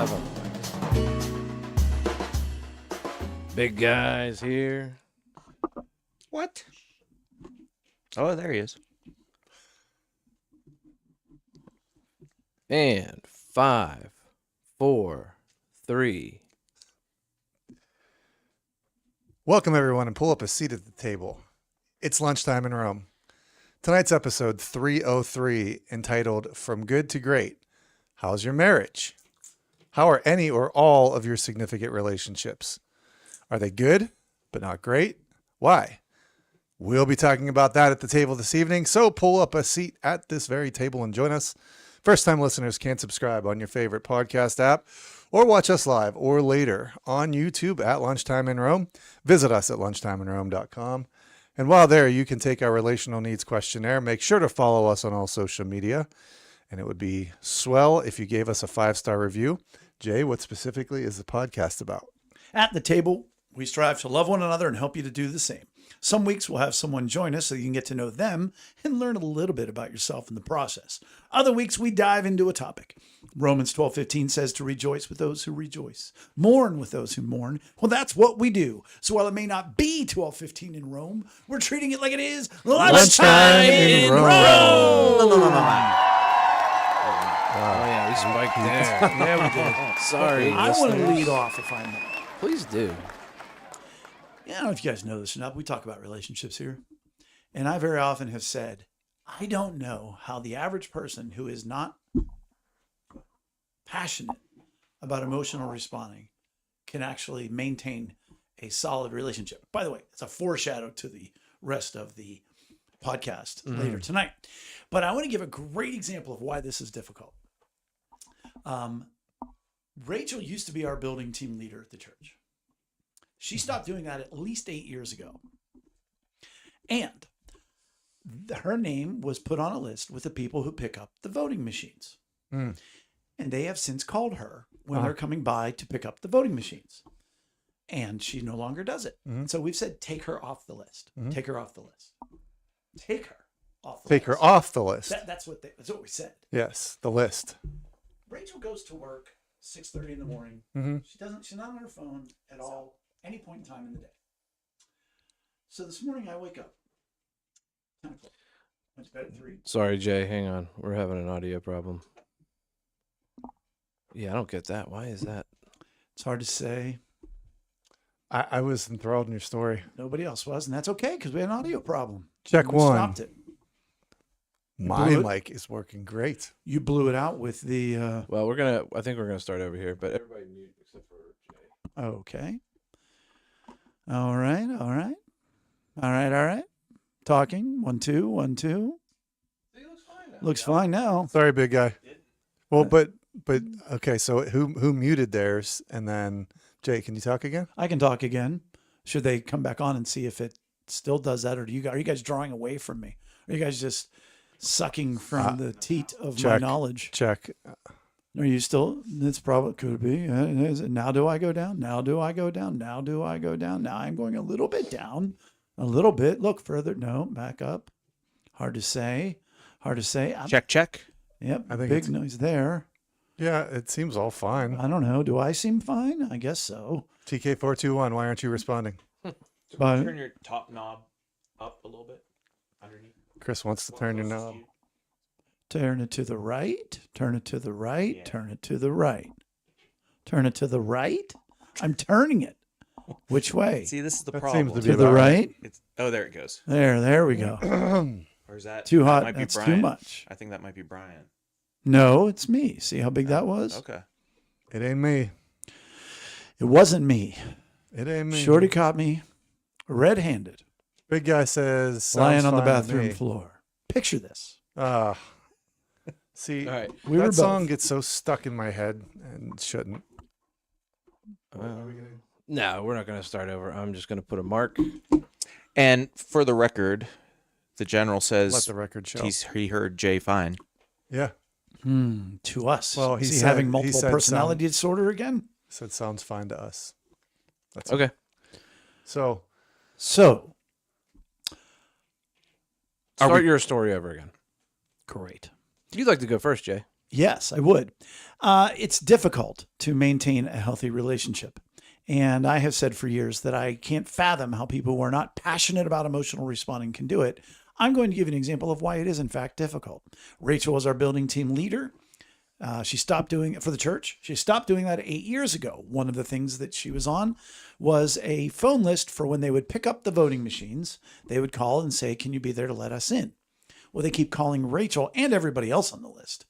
live on Big Guy's here. What? Oh, there he is. And 5, 4, 3. Welcome, everyone, and pull up a seat at the table. It's Lunchtime in Rome. Tonight's episode 303, entitled From Good to Great. How's your marriage? How are any or all of your significant relationships? Are they good, but not great? Why? We'll be talking about that at the table this evening, so pull up a seat at this very table and join us. First-time listeners can subscribe on your favorite podcast app or watch us live or later on YouTube at Lunchtime in Rome. Visit us at lunchtimeinrome.com. And while there, you can take our relational needs questionnaire. Make sure to follow us on all social media. And it would be swell if you gave us a 5-star review. Jay, what specifically is the podcast about? At the table, we strive to love one another and help you to do the same. Some weeks we'll have someone join us so you can get to know them and learn a little bit about yourself in the process. Other weeks we dive into a topic. Romans 12:15 says to rejoice with those who rejoice, mourn with those who mourn. Well, that's what we do. So while it may not be 12:15 in Rome, we're treating it like it is lunchtime in Rome. Oh, yeah, we spiked there. Yeah, we did. Sorry, I want to listeners. lead off if I may. Please do. Yeah, I don't know if you guys know this or not. We talk about relationships here. And I very often have said, I don't know how the average person who is not passionate about emotional responding can actually maintain a solid relationship. By the way, it's a foreshadow to the rest of the podcast later tonight. But I want to give a great example of why this is difficult. Rachel used to be our building team leader at the church. She stopped doing that at least 8 years ago. And her name was put on a list with the people who pick up the voting machines. And they have since called her when they're coming by to pick up the voting machines. And she no longer does it. So we've said, take her off the list. Take her off the list. Take her off the list. Take her off the list. That's what we said. Yes, the list. Rachel goes to work 6:30 in the morning. She's not on her phone at all, any point in time in the day. So this morning I wake up, 10 o'clock, went to bed at 3. Sorry, Jay. Hang on. We're having an audio problem. Yeah, I don't get that. Why is that? It's hard to say. I was enthralled in your story. Nobody else was, and that's okay because we had an audio problem. Check We one. stopped it. My blew it. mic is working great. You blew it out with the. Well, I think we're gonna start over here, but everybody mute except for Jay. Okay. All right. Talking. 1, 2, 1, 2. He looks fine now. Looks fine now. Sorry, big guy. Well, but okay. So who muted theirs? And then Jay, can you talk again? I can talk again. Should they come back on and see if it still does that, or are you guys drawing away from me? Are you guys just sucking from the teat of my check. knowledge? Check. Are you still? It's probably could be. Now do I go down? Now do I go down? Now do I go down? Now I'm going a little bit down, a little bit. Look further. No, back up. Hard to say. Check. Yep. I think big it's- noise there. Yeah, it seems all fine. I don't know. Do I seem fine? I guess so. TK421, why aren't you responding? But Turn your top knob up a little bit underneath. Chris wants to turn your knob. turn it to the right. Turn it to the right. Yeah. Turn it to the right. Turn it to the right. I'm turning it. Which way? See, this is the That problem. seems to To be the about right. It's, oh, there it goes. There we go. Or is that Too that hot. Might be That's too Brian. much. I think that might be Brian. No, it's me. See how big that was? Okay. It ain't me. It wasn't me. It ain't me. Shorty caught me red-handed, Big guy says, lying on the "Sounds fine to bathroom me." floor. Picture this. See, All right. We were that both. song gets so stuck in my head and shouldn't. No, we're not gonna start over. I'm just gonna put a mark. And for the record, the general Let says the record show. he heard Jay fine. Yeah, To us. Well, he Is he said- having he multiple said personality disorder again? said sounds fine to us. That's Okay. So So, Start your story over again. great. You'd like to go first, Jay. Yes, I would. It's difficult to maintain a healthy relationship. And I have said for years that I can't fathom how people who are not passionate about emotional responding can do it. I'm going to give you an example of why it is, in fact, difficult. Rachel was our building team leader. She stopped doing it for the church. She stopped doing that 8 years ago. One of the things that she was on was a phone list for when they would pick up the voting machines. They would call and say, can you be there to let us in? Well, they keep calling Rachel and everybody else on the list.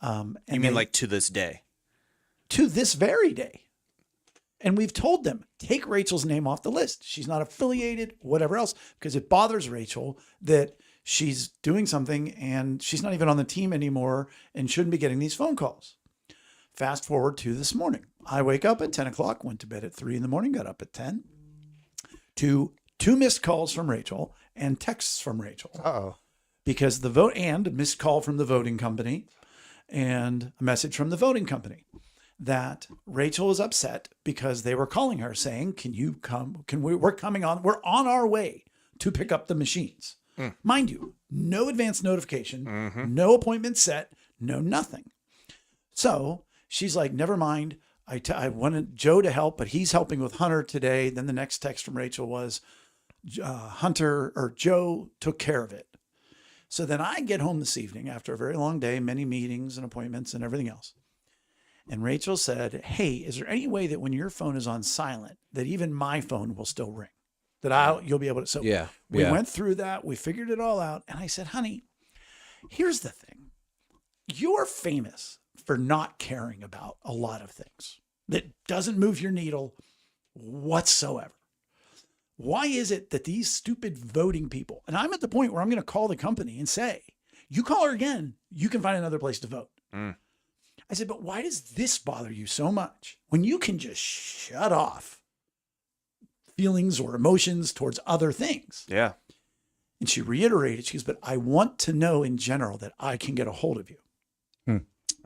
You mean like to this day? To this very day. And we've told them, take Rachel's name off the list. She's not affiliated, whatever else, because it bothers Rachel that she's doing something and she's not even on the team anymore and shouldn't be getting these phone calls. Fast forward to this morning. I wake up at 10 o'clock, went to bed at 3 in the morning, got up at 10, to 2 missed calls from Rachel and texts from Rachel. Uh-oh. Because the vote and a missed call from the voting company and a message from the voting company that Rachel was upset because they were calling her saying, can you come? We're on our way to pick up the machines. Mind you, no advance notification, no appointment set, no nothing. So she's like, never mind. I wanted Joe to help, but he's helping with Hunter today. Then the next text from Rachel was, Joe took care of it. So then I get home this evening after a very long day, many meetings and appointments and everything else. And Rachel said, hey, is there any way that when your phone is on silent, that even my phone will still ring? That you'll be able to. So we went through that. We figured it all out. And I said, honey, here's the thing. You're famous for not caring about a lot of things that doesn't move your needle whatsoever. Why is it that these stupid voting people, and I'm at the point where I'm going to call the company and say, you call her again, you can find another place to vote. I said, but why does this bother you so much when you can just shut off feelings or emotions towards other things? Yeah. And she reiterated, she goes, but I want to know in general that I can get a hold of you.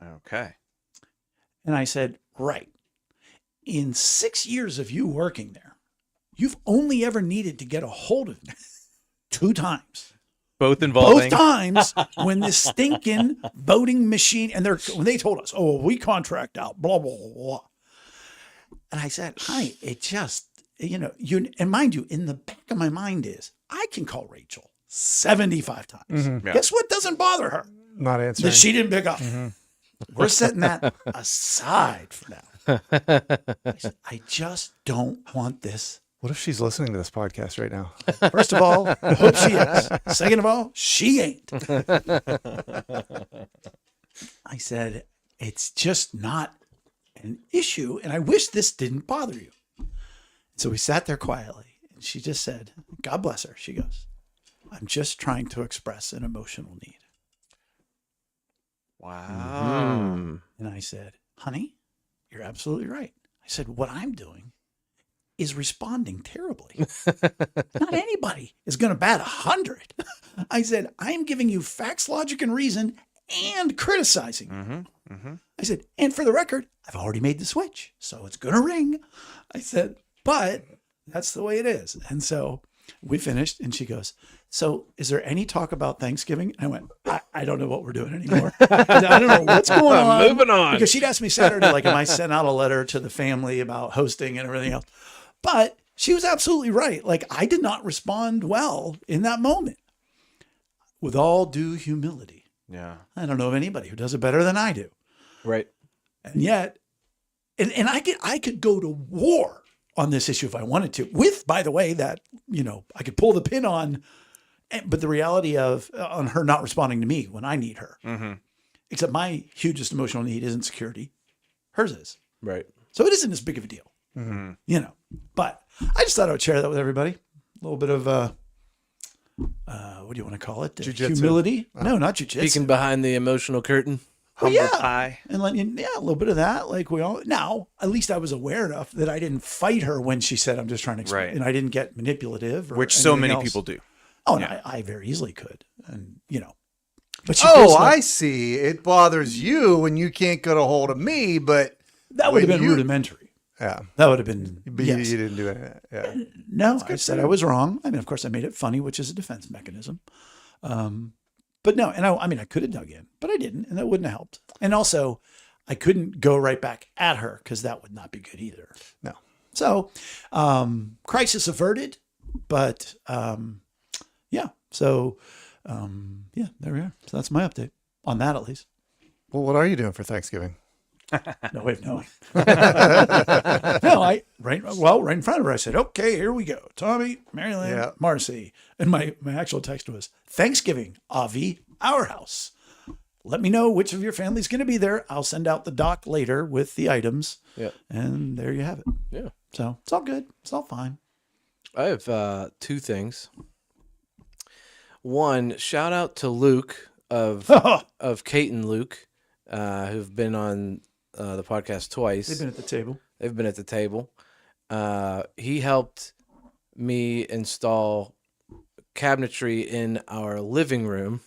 Okay. And I said, right. In 6 years of you working there, you've only ever needed to get a hold of me 2 times. Both involving. Both times when this stinking voting machine, and when they told us, oh, we contract out, blah, blah, blah. And I said, honey, it just, and mind you, in the back of my mind is, I can call Rachel 75 times. Mm-hmm. Yeah. Guess what doesn't bother her? Not answering. That she didn't pick up. We're setting that aside for now. I said, I just don't want this. What if she's listening to this podcast right now? First of all, I hope she is. Second of all, she ain't. I said, it's just not an issue, and I wish this didn't bother you. So we sat there quietly, and she just said, God bless her. She goes, I'm just trying to express an emotional need. Wow. And I said, honey, you're absolutely right. I said, what I'm doing is responding terribly. Not anybody is going to bat 100. I said, I'm giving you facts, logic, and reason and criticizing. I said, and for the record, I've already made the switch, so it's going to ring. I said, but that's the way it is. And so we finished, and she goes, so is there any talk about Thanksgiving? I went, I don't know what we're doing anymore. I don't know what's going on. Moving on. Because she'd asked me Saturday, like, am I sent out a letter to the family about hosting and everything else? But she was absolutely right. Like, I did not respond well in that moment. With all due humility. Yeah. I don't know of anybody who does it better than I do. Right. And yet, and I could go to war on this issue if I wanted to, with, by the way, that, I could pull the pin on, but the reality of on her not responding to me when I need her. Except my hugest emotional need isn't security. Hers is. Right. So it isn't as big of a deal. But I just thought I would share that with everybody. A little bit of, what do you want to call it? Jiu-jitsu. Humility? No, not jujitsu. Peeking behind the emotional curtain. Humble yeah. pie. And a little bit of that. Like now, at least I was aware enough that I didn't fight her when she said, I'm just trying to explain. Right. And I didn't get manipulative. Or Which so anything many else. people do. Oh, and Yeah. I very easily could. And, but she Oh, feels like I see. It bothers you when you can't get a hold of me, but that would have when been you- rudimentary. yeah. That would have been, But yes. you didn't do it. Yeah. No, I said I was wrong. I mean, of course, I made it funny, which is a defense mechanism. But no, and I mean, I could have dug in, but I didn't, and that wouldn't have helped. And also, I couldn't go right back at her because that would not be good either. No. So, crisis averted, but yeah. So, yeah, there we are. So that's my update on that, at least. Well, what are you doing for Thanksgiving? No way of knowing. No, right in front of her, I said, okay, here we go. Tommy, Maryland, Yeah. Marcy. And my actual text was, Thanksgiving, Avi, our house. Let me know which of your family's going to be there. I'll send out the doc later with the items. Yeah. And there you have it. Yeah. So it's all good. It's all fine. I have two things. One, shout out to Luke of Kate and Luke, who've been on the podcast twice. They've been at the table. They've been at the table. He helped me install cabinetry in our living room.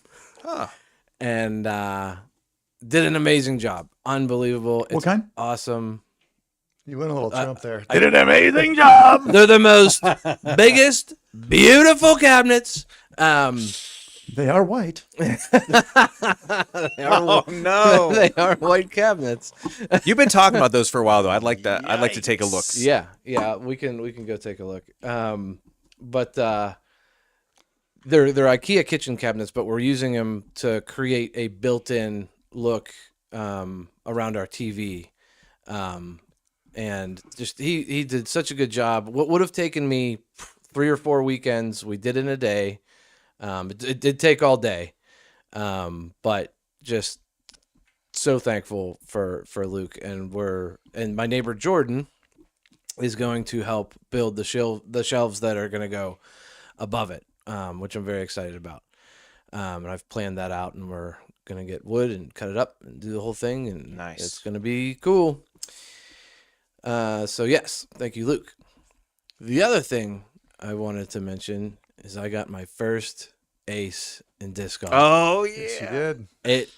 And did an amazing job. Unbelievable. What kind? Awesome. You went a little Trump there. Did an amazing job. They're the most biggest, beautiful cabinets. They are white. They are, no. they are white cabinets. You've been talking about those for a while, though. I'd like that. I'd like to take a look. Yeah, we can go take a look. But they're IKEA kitchen cabinets, but we're using them to create a built-in look around our TV. And just he did such a good job. What would have taken me 3 or 4 weekends, we did in a day. It did take all day, but just so thankful for Luke, and my neighbor Jordan is going to help build the shelves that are going to go above it, which I'm very excited about. And I've planned that out, and we're going to get wood and cut it up and do the whole thing, and Nice. It's going to be cool. So yes, thank you, Luke. The other thing I wanted to mention is I got my first ace in disc golf. Oh, yeah. Yes, you did. It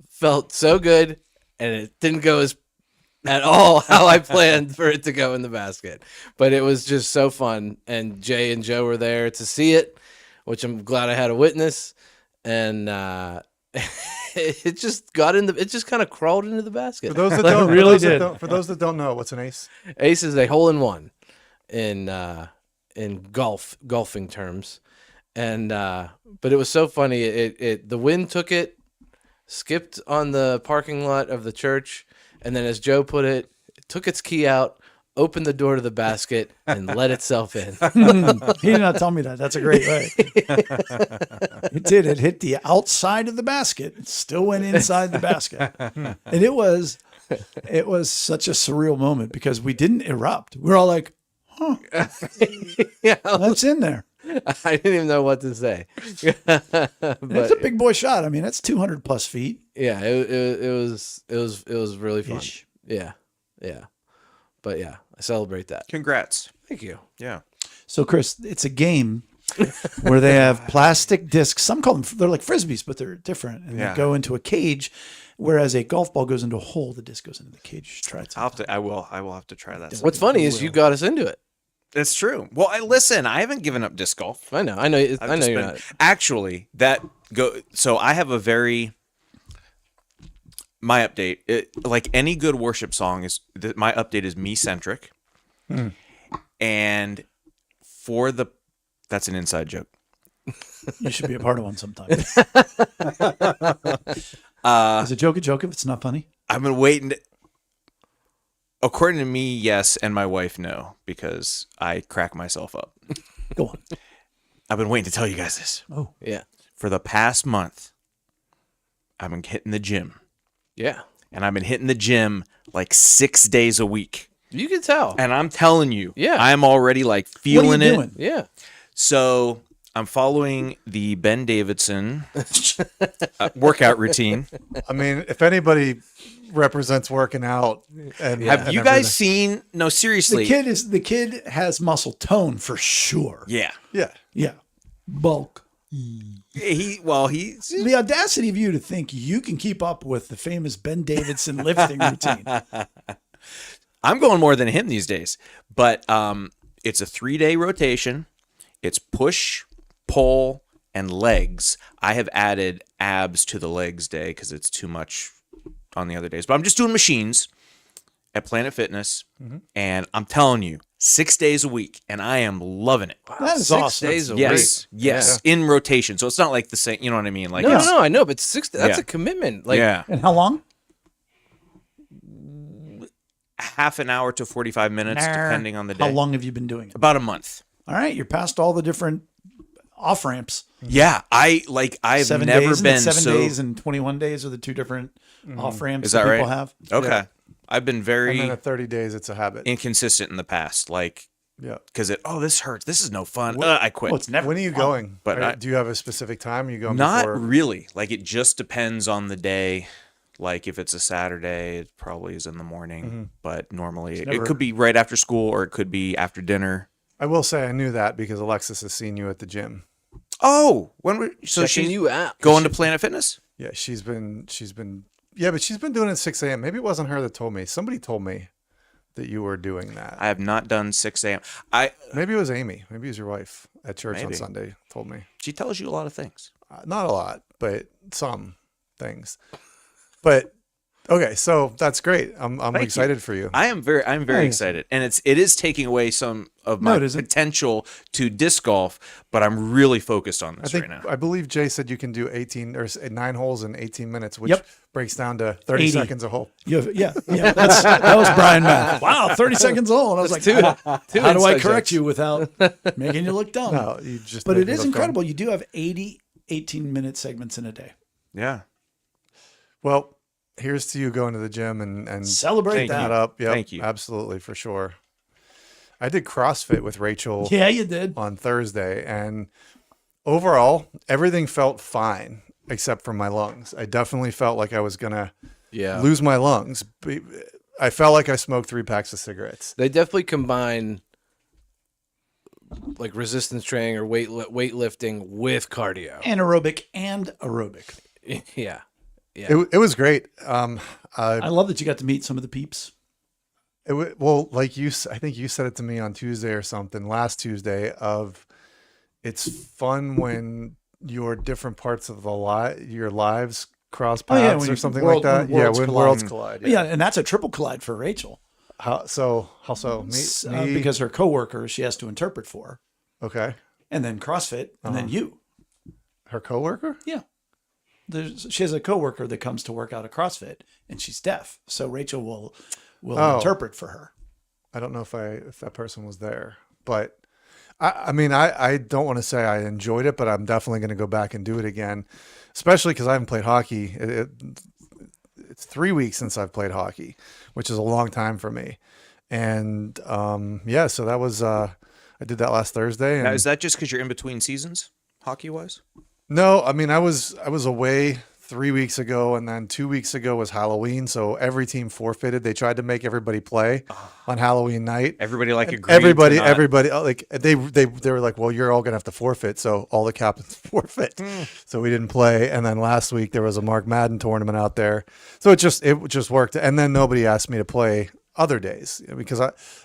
felt so good, and it didn't go at all how I planned for it to go in the basket. But it was just so fun, and Jay and Joe were there to see it, which I'm glad I had a witness. And it just got in it just kind of crawled into the basket. For those that Like, don't, it really for those that don't know, what's an ace? Ace is a hole-in-one in golfing terms. And but it was so funny. The wind took it, skipped on the parking lot of the church, and then, as Joe put it, took its key out, opened the door to the basket, and let itself in. He did not tell me that. That's a great way. It did. It hit the outside of the basket. It still went inside the basket. And it was such a surreal moment because we didn't erupt. We were all like, huh, Yeah, that's in there. I didn't even know what to say. And But it's a big boy shot. I mean, that's 200 plus feet. yeah, it was really fun. Ish. Yeah. But yeah, I celebrate that. Congrats. Thank you. Yeah. So, Chris, it's a game where they have plastic discs. Some call them, they're like Frisbees, but they're different. And Yeah. they go into a cage, whereas a golf ball goes into a hole. The disc goes into the cage. You should try it. I will have to try that. What's funny is you got us into it. It's true. Well, listen, I haven't given up disc golf. I know. I've You're just been- not. Actually, so I have a very, my update, like any good worship song my update is me centric. And that's an inside joke. You should be a part of one sometime. Is a joke if it's not funny? I've been waiting according to me, yes, and my wife, no, because I crack myself up. Go on. I've been waiting to tell you guys this. Oh, Yeah. For the past month, I've been hitting the gym. Yeah. And I've been hitting the gym like 6 days a week. You can tell. And I'm telling you, Yeah. I'm already like what are feeling you it. doing? Yeah. So I'm following the Ben Davidson workout routine. I mean, if anybody represents working out, and Have and you everything. guys seen? No, The seriously. kid has muscle tone for sure. Yeah. Yeah, Yeah. Bulk. He's The audacity of you to think you can keep up with the famous Ben Davidson lifting routine. I'm going more than him these days. But it's a 3-day rotation. It's push, pull, and legs. I have added abs to the legs day because it's too much on the other days. But I'm just doing machines at Planet Fitness, and I'm telling you, 6 days a week, and I am loving it. That is 6 awesome. days a Yes, week. yes, in rotation. So it's not like the same. You know what I mean? Like, No, I know, but 6. That's Yeah. a commitment. Like, yeah, And how long? half an hour to 45 minutes, depending on the day. How long have you been doing it? About a month. All right, you're past all the different off ramps. Yeah, I've 7 never days, been 7 so. days and 21 days are the two different off ramps Is that people right? have. Okay, Yeah. I've been And very then at 30 days, it's a habit. inconsistent in the past. Like, Yeah. because this hurts. This is no fun. I quit. Well, it's never. When are you fun. going? But Do you have a specific time? Are you going Not before? really. Like, it just depends on the day. Like, if it's a Saturday, it probably is in the morning. But normally, never- it could be right after school or it could be after dinner. I will say I knew that because Alexis has seen you at the gym. Oh, when we so checking she's you out. going to Planet Fitness? Yeah, she's been yeah, but she's been doing it at 6 a.m. Maybe it wasn't her that told me. Somebody told me that you were doing that. I have not done 6 a.m. Maybe it was Amy. Maybe it was your wife at church on Maybe. Sunday told me. She tells you a lot of things. Not a lot, but some things. But okay, so that's great. I'm Thank you. excited for you. I'm very excited, and it is taking away some of No, my it isn't. potential to disc golf, but I'm really focused on I this think right now. I believe Jay said you can do 18 or 9 holes in 18 minutes, which Yep. breaks down to 30 80. seconds a hole. Yeah. That was Brian math. Wow, 30 seconds old. And I was like, two how do I inside correct jokes. you without making you look dumb? No, you just. But make it me is look incredible. dumb. You do have 80 18-minute segments in a day. Yeah, Well, here's to you going to the gym and Celebrate Thank that. that up. Yep, Thank you. Absolutely, for sure. I did CrossFit with Rachel Yeah, you did. on Thursday, and overall, everything felt fine except for my lungs. I definitely felt like I was gonna Yeah. lose my lungs. I felt like I smoked 3 packs of cigarettes. They definitely combine like resistance training or weightlifting with cardio. Anaerobic and aerobic. Yeah. It was great. I love that you got to meet some of the peeps. Well, like I think you said it to me on Tuesday or something, last Tuesday, of it's fun when your different parts of your lives cross Oh, yeah, paths when or you- something world- like that. when worlds when collide. worlds collide. Yeah, and that's a triple collide for Rachel. How so? Me? Because her coworker she has to interpret for, Okay. and then CrossFit, and then you. Her coworker? Yeah. She has a coworker that comes to work out at CrossFit, and she's deaf. So Rachel will Oh. interpret for her. I don't know if that person was there, but I mean, I don't want to say I enjoyed it, but I'm definitely going to go back and do it again, especially because I haven't played hockey. It's 3 weeks since I've played hockey, which is a long time for me. And yeah, so that was I did that last Thursday. And now, is that just because you're in between seasons, hockey wise? no, I mean I was away 3 weeks ago, and then 2 weeks ago was Halloween, so every team forfeited. They tried to make everybody play on Halloween night. Everybody like agreed. Everybody, to not- everybody, like they were like, well, you're all gonna have to forfeit, so all the captains forfeit. So we didn't play. And then last week there was a Mark Madden tournament out there, so it just worked. And then nobody asked me to play other days because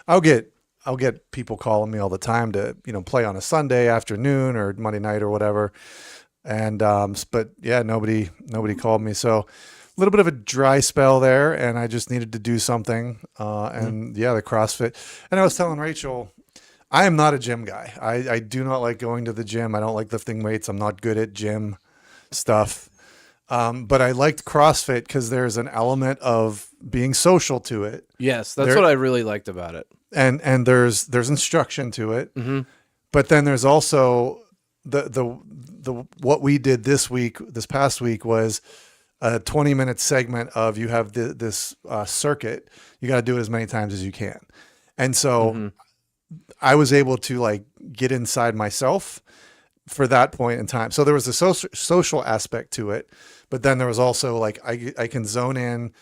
I'll get people calling me all the time to play on a Sunday afternoon or Monday night or whatever. And but yeah, nobody called me, so a little bit of a dry spell there, and I just needed to do something. And yeah, the CrossFit. And I was telling Rachel, I am not a gym guy. I do not like going to the gym. I don't like lifting weights. I'm not good at gym stuff. But I liked CrossFit because there's an element of being social to it, Yes, that's what I really liked about it. and there's instruction to it. Mm-hmm. But then there's also the what we did this past week was a 20-minute segment of you have this circuit. You got to do it as many times as you can. And so I was able to like get inside myself for that point in time. So there was a social aspect to it, but then there was also like, I can tune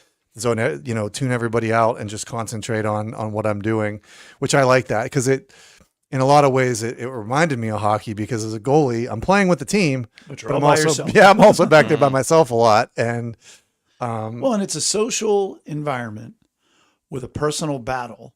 everybody out and just concentrate on what I'm doing, which I like that because in a lot of ways, it reminded me of hockey because as a goalie, I'm playing with the team, But you're but all I'm by also yourself. I'm also back there by myself a lot. And Well, and it's a social environment with a personal battle,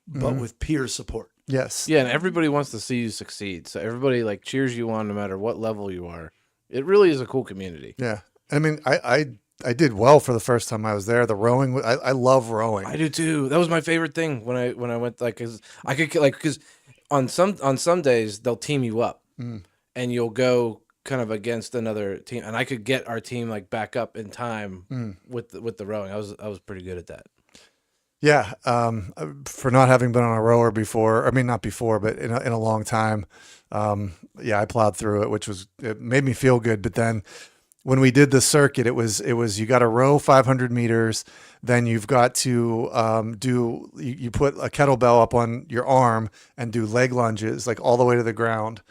but with peer support. Yes. Yeah, and everybody wants to see you succeed. So everybody like cheers you on no matter what level you are. It really is a cool community. Yeah. I mean, I did well for the first time I was there. The rowing, I love rowing. I do too. That was my favorite thing when I went, like, cause I could like, cause on some days they'll team you up and you'll go kind of against another team, and I could get our team like back up in time with the rowing. I was pretty good at that. Yeah. For not having been on a rower before, I mean, not before, but in a long time. Yeah, I plowed through it, it made me feel good. But then when we did the circuit, it was, you got to row 500 meters. Then you've got to, you put a kettlebell up on your arm and do leg lunges, like all the way to the ground,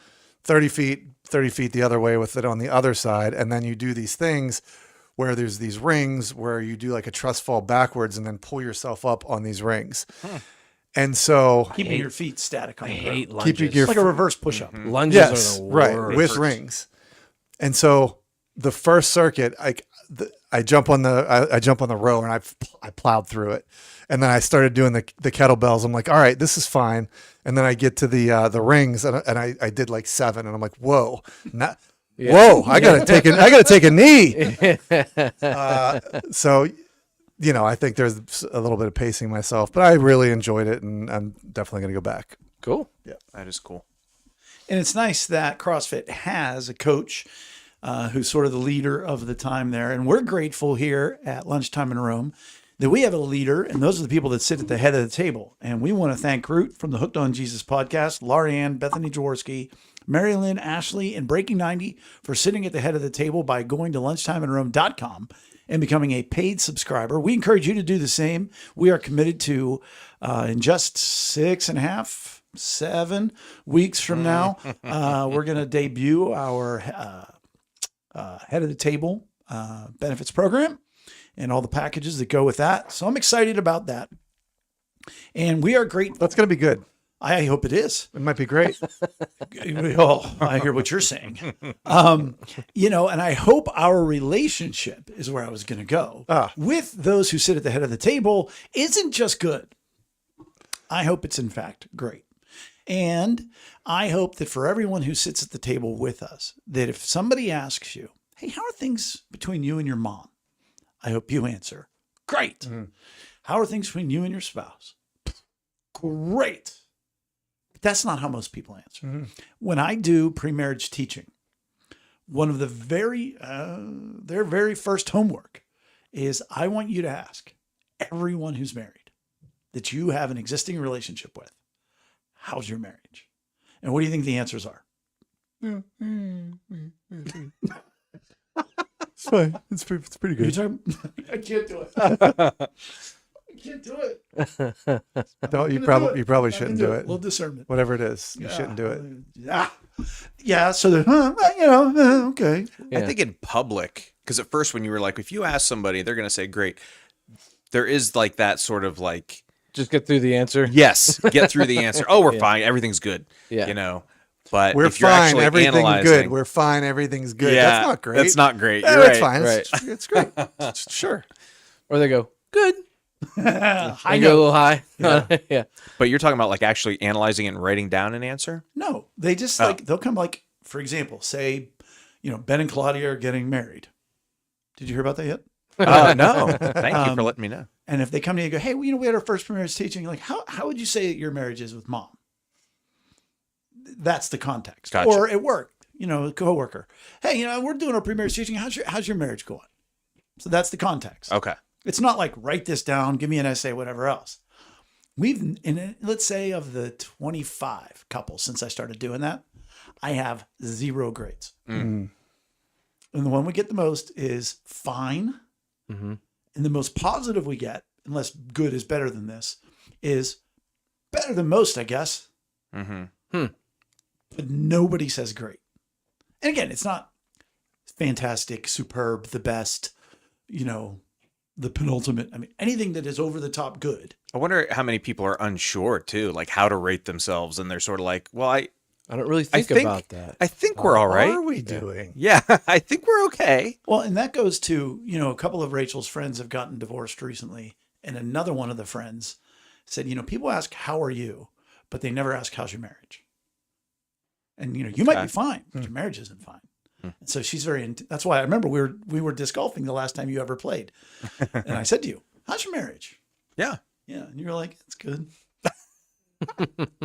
30 feet the other way with it on the other side. And then you do these things where there's these rings where you do like a trust fall backwards and then pull yourself up on these rings. And so Keeping your feet static on I the hate ground. lunges. your It's like a reverse push-up. Lunges yes, are the right, worst. with rings. And so the first circuit, I jump on the row and I plowed through it. And then I started doing the kettlebells. I'm like, all right, this is fine. And then I get to the rings and I did like 7 and I'm like, whoa, whoa, I gotta take a knee. So, I think there's a little bit of pacing myself, but I really enjoyed it and I'm definitely going to go back. Cool. That is cool. And it's nice that CrossFit has a coach who's sort of the leader of the time there. And we're grateful here at Lunchtime in Rome that we have a leader, and those are the people that sit at the head of the table. And we want to thank Root from the Hooked on Jesus podcast, Larianne, Bethany Jaworski, Mary Lynn, Ashley, and Breaking 90 for sitting at the head of the table by going to lunchtimeinrome.com and becoming a paid subscriber. We encourage you to do the same. We are committed to, in just 6.5, 7 weeks from now, we're going to debut our head of the table benefits program and all the packages that go with that. So I'm excited about that. And we are grateful. That's going to be good. I hope it is. It might be great. Oh, I hear what you're saying. And I hope our relationship is where I was going to go with those who sit at the head of the table isn't just good. I hope it's in fact great. And I hope that for everyone who sits at the table with us, that if somebody asks you, hey, how are things between you and your mom? I hope you answer, great. Mm-hmm. How are things between you and your spouse? Great. But that's not how most people answer. Mm-hmm. When I do pre-marriage teaching, one of the their very first homework is I want you to ask everyone who's married that you have an existing relationship with, how's your marriage? And what do you think the answers are? It's fine. It's pretty good. I can't do it. I can't do it. Don't you probably shouldn't do it. A little discernment. Whatever it is, you shouldn't do it. Yeah. So okay. I think in public, because at first when you were like, if you ask somebody, they're going to say, great. There is like that sort of like, just get through the answer. yes, get through the answer. Oh, we're fine. Everything's good. Yeah. But we're if you're fine. actually Everything's analyzing, good. We're fine. Everything's good. Yeah, That's not great. That's not great. Yeah, You're that's right. fine. Right. It's great. Sure. Or they go, good. I Go a know. little high. Yeah. Yeah. But you're talking about like actually analyzing it and writing down an answer? No, they just they'll come like, for example, say, Ben and Claudia are getting married. Did you hear about that yet? No. Thank you for letting me know. And if they come to you and go, hey, we had our first pre-marriage teaching, like, how would you say that your marriage is with mom? That's the context. Gotcha. Or at work, a coworker. Hey, we're doing our pre-marriage teaching. How's your marriage going? So that's the context. Okay. It's not like write this down, give me an essay, whatever else. Let's say of the 25 couples since I started doing that, I have 0 grades. Mm. And the one we get the most is fine. Mm-hmm. And the most positive we get, unless good is better than this, is better than most, I guess. Mm-hmm. But nobody says great. And again, it's not fantastic, superb, the best, the penultimate. I mean, anything that is over the top good. I wonder how many people are unsure too, like how to rate themselves. And they're sort of like, well, I don't really think about that. I think we're all right. What are we doing? Yeah, I think we're okay. Well, and that goes to, a couple of Rachel's friends have gotten divorced recently. And another one of the friends said, people ask, how are you? but they never ask, how's your marriage? And, you might be Okay. fine, but your marriage isn't fine. And so she's that's why I remember we were disc golfing the last time you ever played. And I said to you, how's your marriage? Yeah. Yeah. And you were like, it's good.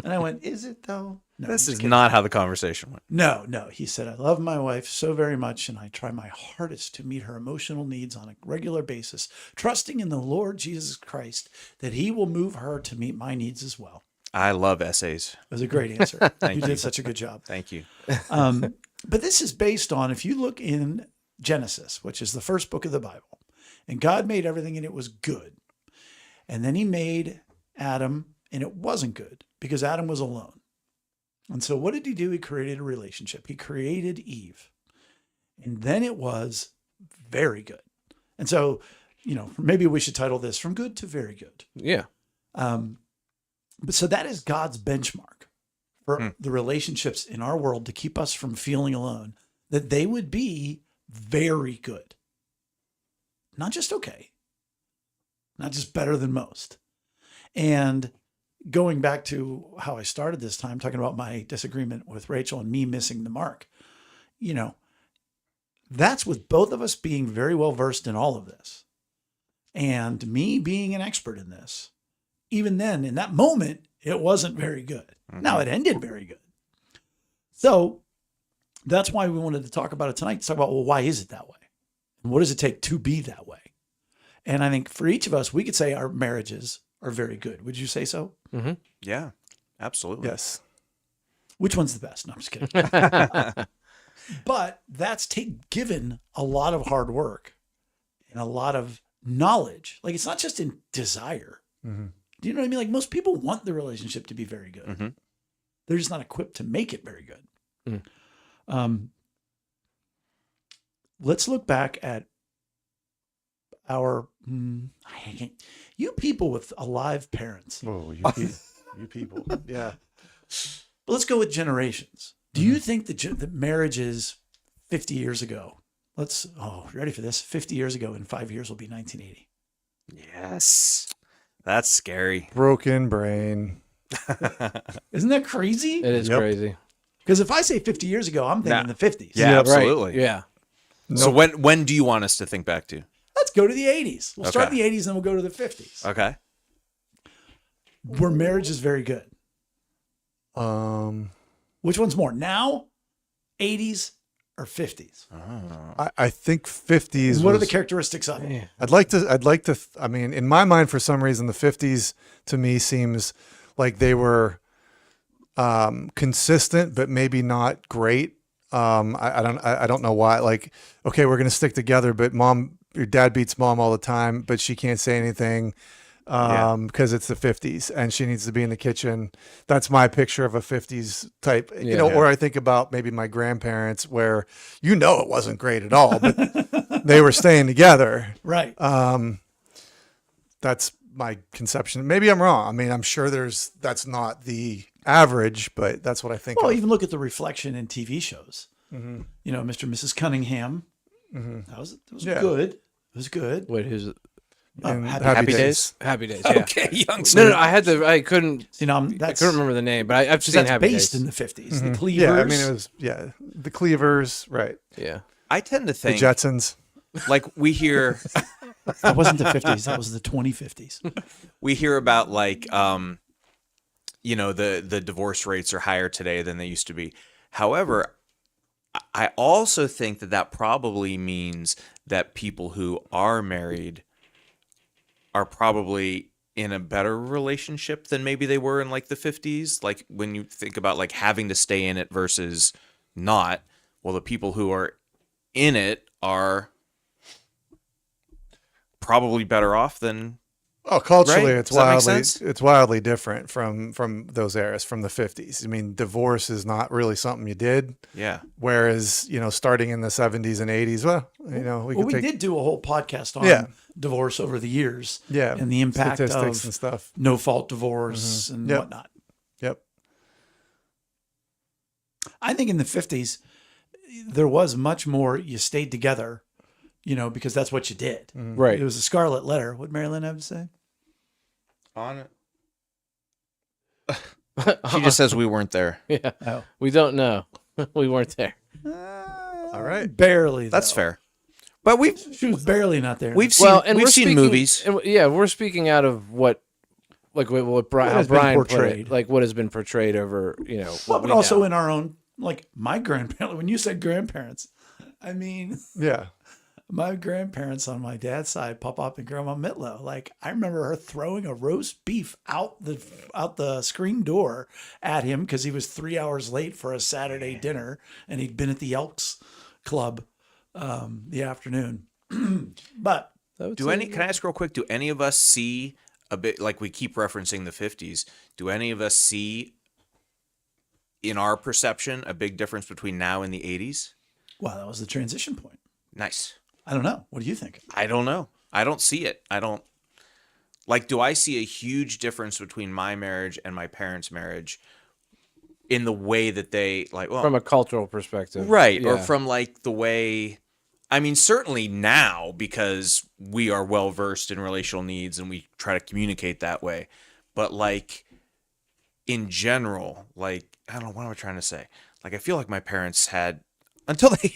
And I went, is it though? No, This I'm is just kidding. not how the conversation went. No. He said, I love my wife so very much, and I try my hardest to meet her emotional needs on a regular basis, trusting in the Lord Jesus Christ that he will move her to meet my needs as well. I love essays. It was a great answer. You you. did such a good job. Thank you. But this is based on, if you look in Genesis, which is the first book of the Bible, and God made everything and it was good. And then he made Adam and it wasn't good because Adam was alone. And so what did he do? He created a relationship. He created Eve. And then it was very good. And so, maybe we should title this From Good to Very Good. Yeah. But so that is God's benchmark for the relationships in our world to keep us from feeling alone, that they would be very good. Not just okay, not just better than most. And going back to how I started this time, talking about my disagreement with Rachel and me missing the mark, that's with both of us being very well versed in all of this and me being an expert in this. Even then, in that moment, it wasn't very good. Now it ended very good. So that's why we wanted to talk about it tonight. To talk about, well, why is it that way? And what does it take to be that way? And I think for each of us, we could say our marriages are very good. Would you say so? Yeah, absolutely. Yes. Which one's the best? No, I'm just kidding. But that's given a lot of hard work and a lot of knowledge. Like, it's not just in desire. Do you know what I mean? Like, most people want the relationship to be very good. They're just not equipped to make it very good. Let's look back at our you people with alive parents. Oh, you people. Yeah. But let's go with generations. Do you think that marriages 50 years ago, ready for this? 50 years ago in 5 years will be 1980. Yes. That's scary. Broken brain. Isn't that crazy? It is Yep. crazy. Because if I say 50 years ago, I'm thinking Nah. the 50s. Yeah, Yep. absolutely. Right. Yeah. So when do you want us to think back to? Let's go to the 80s. We'll start in Okay. the 80s and we'll go to the 50s. Okay. Where marriage is very good. Um, Which one's more, now, 80s, or 50s? I think 50s. What are the was- characteristics of it? I'd like to, I mean, in my mind, for some reason, the 50s to me seems like they were consistent, but maybe not great. I don't know why. Like, okay, we're going to stick together, but your dad beats mom all the time, but she can't say anything because it's the 50s and she needs to be in the kitchen. That's my picture of a 50s type, or I think about maybe my grandparents where, it wasn't great at all, but they were staying together. Right. That's my conception. Maybe I'm wrong. I mean, I'm sure that's not the average, but that's what I think. Well, of. even look at the reflection in TV shows. Mr. and Mrs. Cunningham. That was Yeah. good. It was good. Wait, who's In Happy Days? Happy Days? Yeah. Okay, youngster. No, I couldn't. I I that's couldn't remember the name, but I've seen that's Happy based Days. in the 50s. The Cleavers. Yeah, I mean, it was the Cleavers, right? Yeah. I tend to The think Jetsons. like we hear That wasn't the 50s. That was the 2050s. we hear about like the divorce rates are higher today than they used to be. However, I also think that probably means that people who are married are probably in a better relationship than maybe they were in like the 50s. Like when you think about like having to stay in it versus not, well, the people who are in it are probably better off than Oh, culturally, Right? it's Does that make wildly sense? different from those eras, from the 50s. I mean, divorce is not really something you did. yeah. Whereas, starting in the 70s and 80s, We did do a whole podcast on Yeah. divorce over the years. Yeah, And the impact statistics of and stuff. no fault divorce and Yep. whatnot. Yep. I think in the 50s, there was much more you stayed together, because that's what you did. Right. It was a scarlet letter. What did Marilyn have to say? On She just says we weren't there. Yeah. Oh. We don't know. We weren't there. All right. Barely. That's though. fair. But She was barely not there. we've seen Well, and we've we're seen speaking, movies. And, yeah, we're speaking out of what how has been Brian put portrayed. it, like what has been portrayed over, well, what but we also know. in our own, like my grandparents. When you said grandparents, I mean, Yeah. my grandparents on my dad's side, Pop and Grandma Mitlow. Like I remember her throwing a roast beef out the screen door at him because he was 3 hours late for a Saturday dinner, and he'd been at the Elks Club the afternoon. But Can I ask real quick? Do any of us see a bit like we keep referencing the 50s? Do any of us see in our perception a big difference between now and the 80s? wow, that was the transition point. Nice. I don't know. What do you think? I don't know. I don't see it. I don't like. Do I see a huge difference between my marriage and my parents' marriage in the way that they like? Well, from a cultural perspective, right, or Yeah. from like the way. I mean, certainly now because we are well versed in relational needs and we try to communicate that way. But like in general, like I don't know what am I trying to say. Like I feel like my parents had until they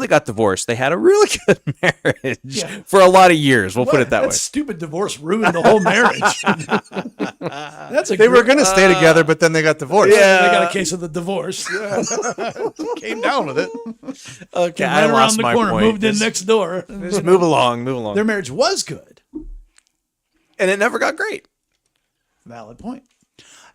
got divorced, they had a really good marriage Yeah. for a lot of years. We'll put it that way. Stupid divorce ruined the whole marriage. That's a They were going to stay together, but then they got divorced. They got a case of the divorce. Came down with it. Okay, Ran I around lost the my corner, point. moved in Just- next door. just move along, move along. Their marriage was good. And it never got great. Valid point.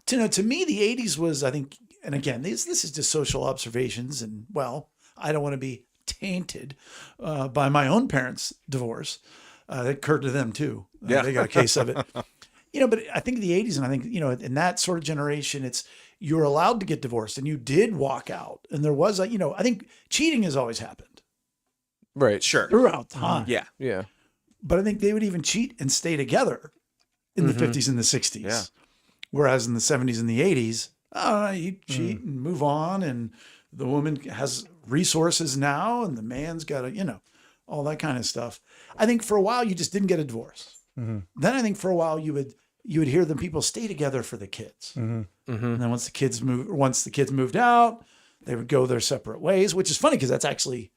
To me, the 80s was, I think, and again, this is just social observations. And, well, I don't want to be tainted by my own parents' divorce. That occurred to them, too. Yeah. They got a case of it. But I think the 80s, and I think, in that sort of generation, you were allowed to get divorced and you did walk out. And there was, I think cheating has always happened Right. Sure. throughout time. Yeah. Yeah. But I think they would even cheat and stay together in the 50s and the 60s. Yeah. Whereas in the 70s and the 80s, you cheat and move on, and the woman has resources now, and the man's got all that kind of stuff. I think for a while you just didn't get a divorce. Then I think for a while you would hear them people stay together for the kids, and then once the kids moved out, they would go their separate ways. Which is funny because that's actually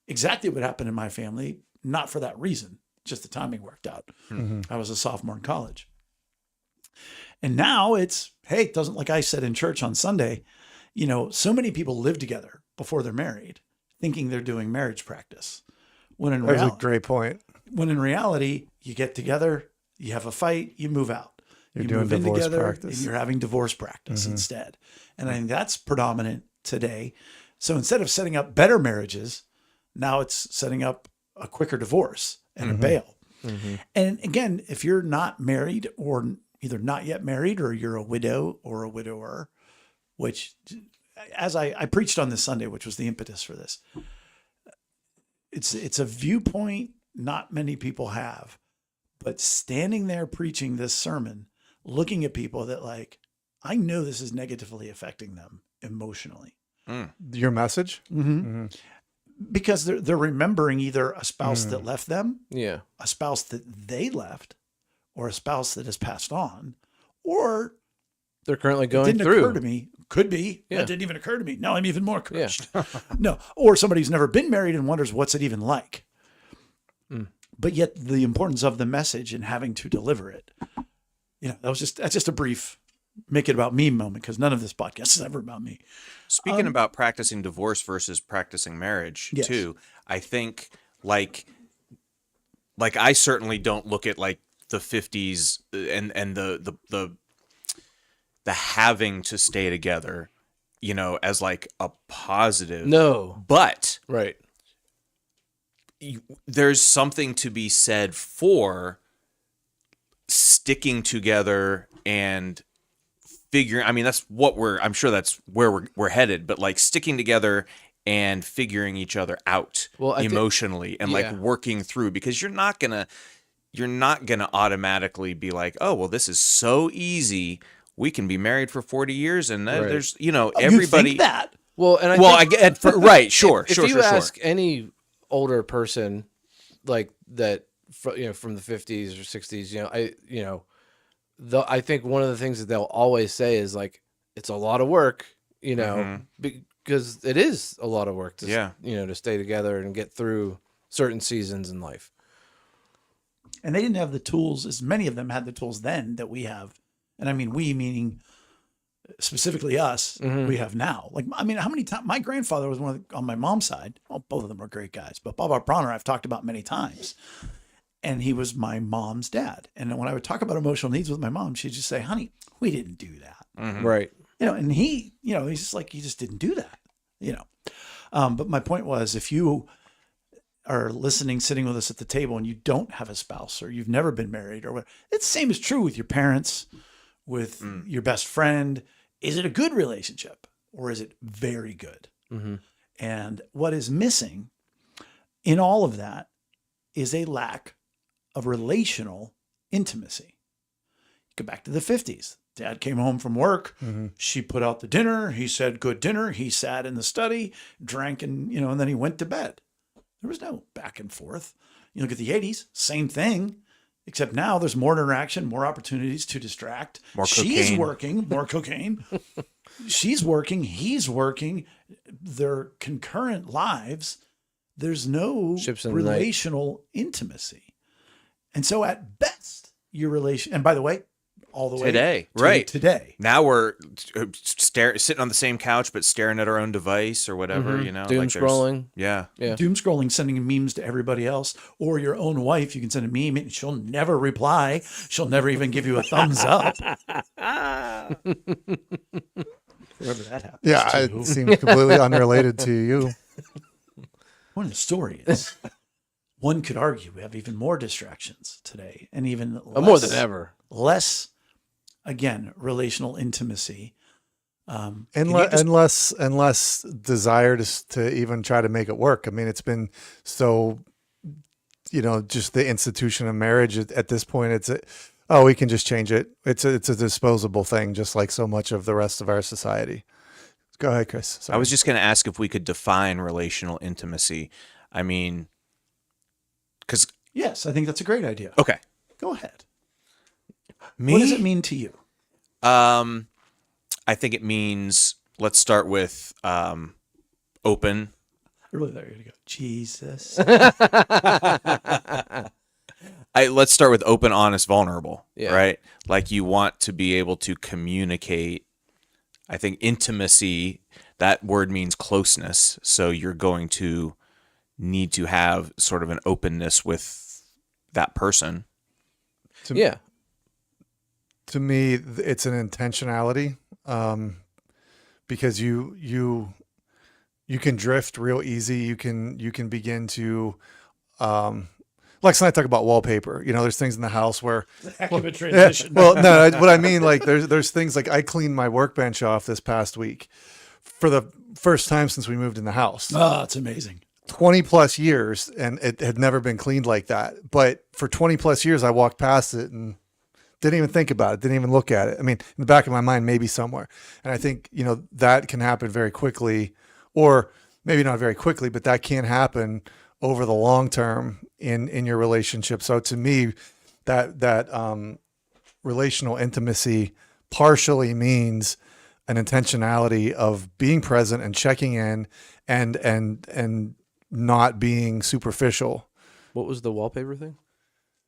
exactly what happened in my family. Not for that reason, just the timing worked out. I was a sophomore in college. And now it's, hey, it doesn't, like I said in church on Sunday, so many people live together before they're married, thinking they're doing marriage practice. When in That's a great point. reality, you get together, you have a fight, you move out. You're you doing move in divorce together, practice. and you're having divorce practice instead. And I think that's predominant today. So instead of setting up better marriages, now it's setting up a quicker divorce and a bail. And again, if you're not married or either not yet married or you're a widow or a widower, which as I preached on this Sunday, which was the impetus for this, it's a viewpoint not many people have, but standing there preaching this sermon, looking at people that like, I know this is negatively affecting them emotionally. Your message? Because they're remembering either a spouse that left them, Yeah. a spouse that they left, or a spouse that has passed on, or They're currently it going didn't through. occur to me. Could be. Yeah. That didn't even occur to me. Now I'm even more crushed. No. Or somebody who's never been married and wonders what's it even like. But yet the importance of the message and having to deliver it. That's just a brief make it about me moment, because none of this podcast is ever about me. Speaking about practicing divorce versus practicing marriage, Yes. too, I think like I certainly don't look at like the 50s and the having to stay together, as like a positive. No. But Right. there's something to be said for sticking together and figuring. I mean, I'm sure that's where we're headed, but like sticking together and figuring each other out Well, I think- emotionally and Yeah. like working through, because you're not gonna automatically be like, oh, well, this is so easy. We can be married for 40 years and Right. there's, You everybody. think that? Well, and I Well, think I get right. Sure. if sure. you Sure. ask Sure. any older person like that, from the 50s or 60s, I think one of the things that they'll always say is like, it's a lot of work, you know, because it is a lot of work to, you know, to stay together and get through certain seasons in life. And they didn't have the tools, as many of them had the tools then that we have. And I mean, we meaning specifically us, we have now. Like, I mean, how many times my grandfather was on my mom's side. Well, both of them were great guys, but Bob Bronner I've talked about many times. And he was my mom's dad. And when I would talk about emotional needs with my mom, she'd just say, honey, we didn't do that. Right. You know, and he, you know, he's just like, he just didn't do that, you know. But my point was, if you are listening, sitting with us at the table and you don't have a spouse or you've never been married or what, it's the same is true with your parents, with your best friend. Is it a good relationship or is it very good? And what is missing in all of that is a lack of relational intimacy. Go back to the 50s. Dad came home from work. She put out the dinner. He said, good dinner. He sat in the study, drank, and, you know, and then he went to bed. There was no back and forth. You look at the 80s, same thing, except now there's more interaction, more opportunities to distract. More She's cocaine. working, more cocaine. She's working, he's working. Their concurrent lives, there's no Ships in the night. relational intimacy. And so at best, your relation, and by the way, all the way Today, to right. today. Now we're sitting on the same couch, but staring at our own device or whatever, you know. Doom like there's- scrolling. Yeah. Yeah. Doom scrolling, sending memes to everybody else, or your own wife. You can send a meme and she'll never reply. She'll never even give you a thumbs up. Wherever that happens. Yeah, to. it seems completely unrelated to you. One of the story is, one could argue we have even more distractions today, and even less, More than ever. less, again, relational intimacy. And, Can you and just- less desire to even try to make it work. I mean, it's been so, you know, just the institution of marriage at this point. It's we can just change it. It's a disposable thing, just like so much of the rest of our society. Go ahead, Chris. Sorry. I was just going to ask if we could define relational intimacy. I mean, because, Yes, I think that's a great idea. okay. Go ahead. Me? What does it mean to you? I think it means, let's start with open. Really, there you go. Jesus. Let's start with open, honest, vulnerable, Yeah. right? Like you want to be able to communicate. I think intimacy, that word means closeness. So you're going to need to have sort of an openness with that person. Yeah. To me, it's an intentionality, because you can drift real easy. You can begin to, Lex and I talk about wallpaper. You know, there's things in the house where, Heck of a transition. well, no, what I mean, like there's things like I cleaned my workbench off this past week for the first time since we moved in the house. Oh, it's amazing. 20 plus years, and it had never been cleaned like that. But for 20 plus years, I walked past it and didn't even think about it, didn't even look at it. I mean, in the back of my mind, maybe somewhere. And I think, you know, that can happen very quickly, or maybe not very quickly, but that can happen over the long term in your relationship. So to me, that relational intimacy partially means an intentionality of being present and checking in and not being superficial. What was the wallpaper thing?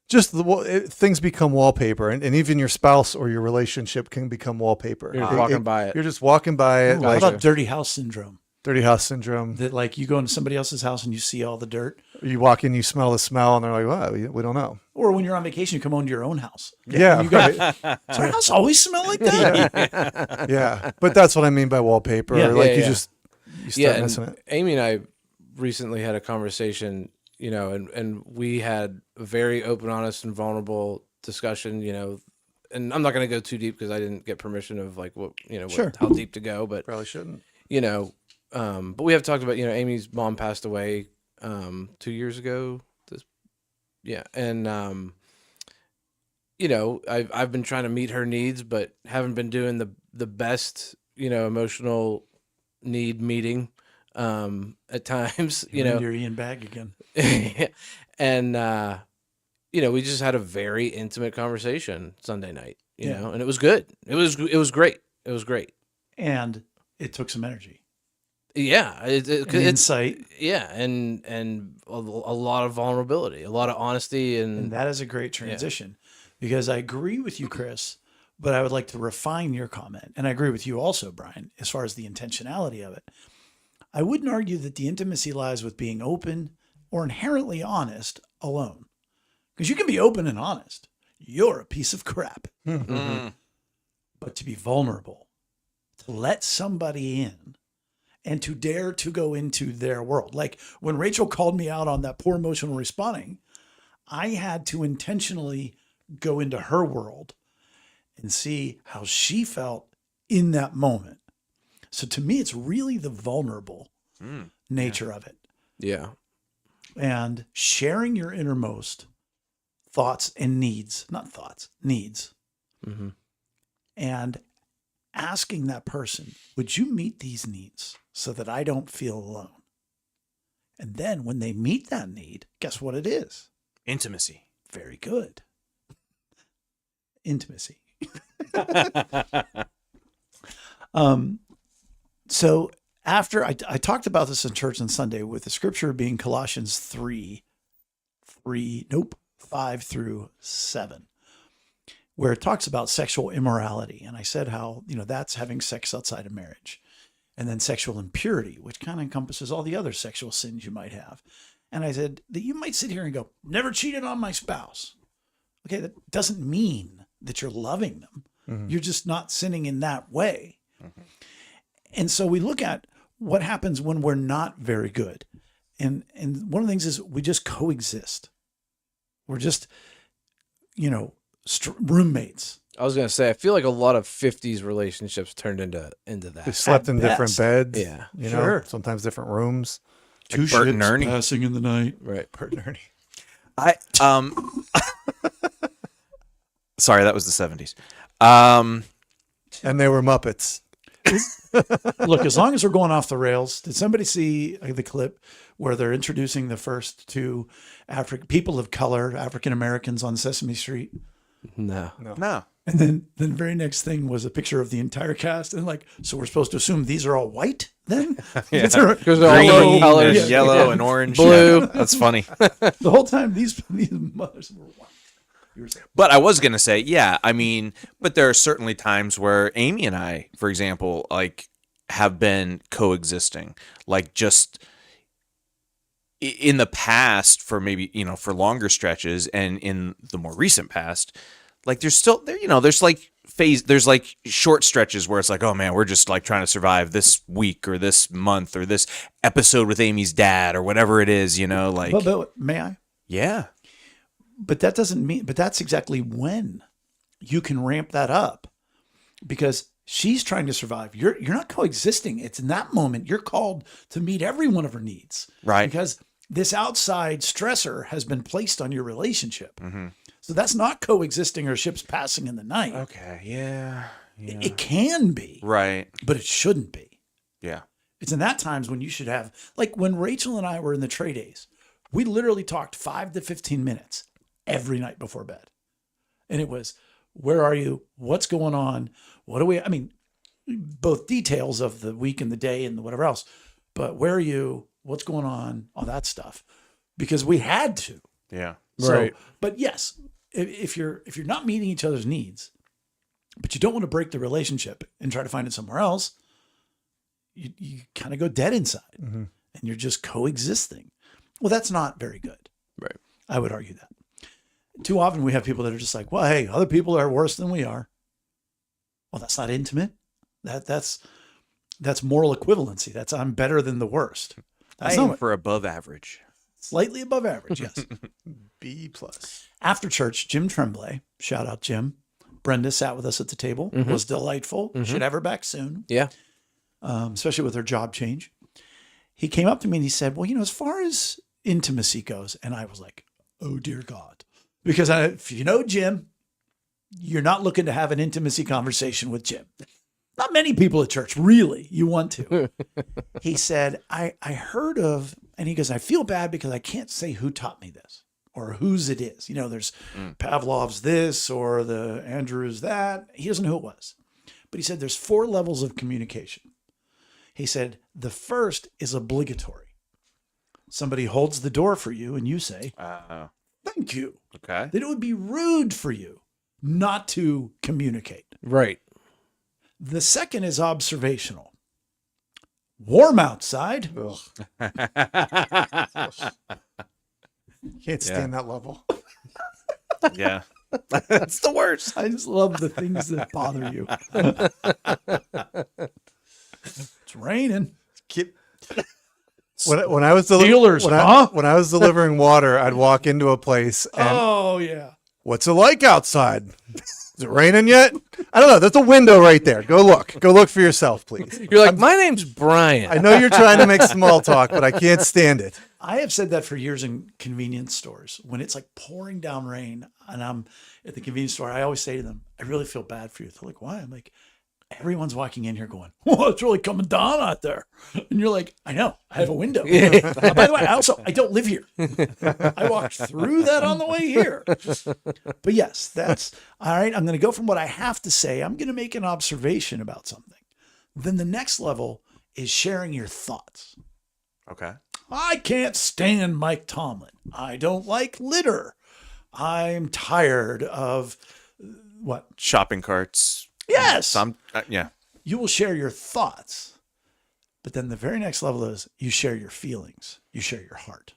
Just things become wallpaper, and even your spouse or your relationship can become wallpaper. You're just walking by it. You're just walking by it, How like about dirty house syndrome? dirty house syndrome. That like you go into somebody else's house and you see all the dirt, You walk in, you smell the smell, and they're like, "Wow, we don't know." or when you're on vacation, you come home to your own house. Yeah, You go, right. does our house always smell like that? Yeah, but that's what I mean by wallpaper. Yeah. Like Yeah, you yeah. just you start Yeah, missing and it. Amy and I recently had a conversation, you know, and we had a very open, honest, and vulnerable discussion, you know, and I'm not going to go too deep because I didn't get permission of like what, you know, Sure. how deep to go, but Probably shouldn't. you know, but we have talked about, you know, Amy's mom passed away 2 years ago. And you know, I've been trying to meet her needs, but haven't been doing the best, you know, emotional need meeting at times, you know. Your Ian bag again. And you know, we just had a very intimate conversation Sunday night, you Yeah. know, and it was good. It was great. It was great. And it took some energy, Yeah, and it's insight, yeah, and a lot of vulnerability, a lot of honesty, and and that is a great transition because I agree with you, Chris, but I would like to refine your comment. And I agree with you also, Brian, as far as the intentionality of it. I wouldn't argue that the intimacy lies with being open or inherently honest alone. Because you can be open and honest. You're a piece of crap. But to be vulnerable, to let somebody in and to dare to go into their world. Like when Rachel called me out on that poor emotional responding, I had to intentionally go into her world and see how she felt in that moment. So to me, it's really the vulnerable nature of it. yeah, And sharing your innermost thoughts and needs, not thoughts, needs. hmm And asking that person, would you meet these needs so that I don't feel alone? And then when they meet that need, guess what it is? Intimacy. Very good. Intimacy. So after I talked about this in church on Sunday with the scripture being Colossians 5 through 7, where it talks about sexual immorality. And I said how, that's having sex outside of marriage. And then sexual impurity, which kind of encompasses all the other sexual sins you might have. And I said that you might sit here and go, never cheated on my spouse. Okay, that doesn't mean that you're loving them. You're just not sinning in that way. And so we look at what happens when we're not very good. And one of the things is we just coexist. We're just, roommates. I was gonna say, I feel like a lot of '50s relationships turned into They that. slept in different best. beds. Yeah, You sure. know, sometimes different rooms. Like Bert and Ernie. passing in the night. right. Bert and Ernie. I sorry, that was the 70s. And they were Muppets. Look, as long as we're going off the rails, did somebody see the clip where they're introducing the first two people of color, African Americans on Sesame Street? No. No. And then the very next thing was a picture of the entire cast. And so we're supposed to assume these are all white then? Because they're all Green different colors. and yellow and orange. Blue. Yeah, that's funny. The whole time these mothers were white. You were saying. But I was going to say, yeah, I mean, but there are certainly times where Amy and I, for example, like have been coexisting, like just in the past for maybe, for longer stretches, and in the more recent past, like there's like there's like short stretches where it's like, oh man, we're just like trying to survive this week or this month or this episode with Amy's dad or whatever it is, like, But may I? yeah. But that doesn't mean, but that's exactly when you can ramp that up, because she's trying to survive. You're not coexisting. It's in that moment you're called to meet every one of her needs. Right. Because this outside stressor has been placed on your relationship. So that's not coexisting or ships passing in the night. Okay. Yeah. It can be, Right. but it shouldn't be. Yeah. It's in that times when you should have, like when Rachel and I were in the Trey Days, we literally talked 5 to 15 minutes every night before bed. And it was, where are you? What's going on? Both details of the week and the day and whatever else, but where are you? What's going on? All that stuff, because we had to. Yeah. Right. But yes, if you're not meeting each other's needs, but you don't want to break the relationship and try to find it somewhere else, you kind of go dead inside and you're just coexisting. Well, that's not very good. Right. I would argue that. Too often we have people that are just like, well, hey, other people are worse than we are. Well, that's not intimate. That's moral equivalency. That's I'm better than the worst. That's I aim not for above average. slightly above average, yes. B plus. After church, Jim Tremblay, shout out Jim. Brenda sat with us at the table. It was delightful. Should have her back soon, Yeah. especially with her job change. He came up to me and he said, well, as far as intimacy goes, and I was like, oh, dear God. Because if you know Jim, you're not looking to have an intimacy conversation with Jim. Not many people at church, really. You want to. He said, I heard of, and he goes, I feel bad because I can't say who taught me this. or whose it is. You know, there's Pavlov's this or the Andrew's that. He doesn't know who it was. But he said there's 4 levels of communication. He said the first is obligatory. Somebody holds the door for you and you say, thank you. Okay. That it would be rude for you not to communicate. Right. The second is observational. Warm outside. Can't stand that level. Yeah. That's the worst. I just love the things that bother you. It's raining. Keep. When I was Steelers, huh? when I was delivering water, I'd walk into a place and Oh, yeah. what's it like outside? Is it raining yet? I don't know. There's a window right there. Go look. Go look for yourself, please. You're like, my name's Brian. I know you're trying to make small talk, but I can't stand it. I have said that for years in convenience stores. When it's like pouring down rain and I'm at the convenience store, I always say to them, I really feel bad for you. They're like, why? I'm like, everyone's walking in here going, oh, it's really coming down out there. And you're like, I know, I have a window. By the way, I don't live here. I walked through that on the way here. But yes, that's all right. I'm going to go from what I have to say. I'm going to make an observation about something. Then the next level is sharing your thoughts. Okay. I can't stand Mike Tomlin. I don't like litter. I'm tired of what? Shopping carts. Yes. Yeah. You will share your thoughts. But then the very next level is you share your feelings. You share your heart.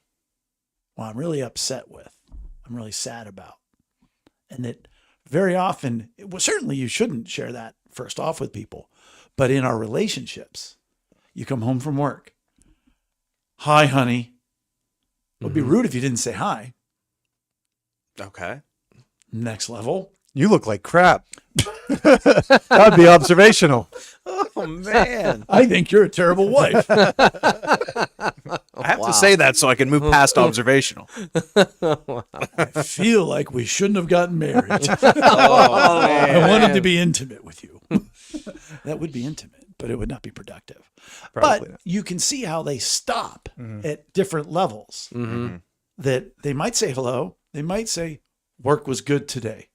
Well, I'm really upset with. I'm really sad about. And that very often, well, certainly you shouldn't share that first off with people. But in our relationships, you come home from work. Hi, honey. It would be rude if you didn't say hi. Okay. Next level. You look like crap. That'd be observational. Oh, man. I think you're a terrible wife. I have to say that so I can move past observational. I feel like we shouldn't have gotten married. I wanted to be intimate with you. That would be intimate, but it would not be productive. Probably But not. you can see how they stop at different levels. That they might say hello. They might say, work was good today.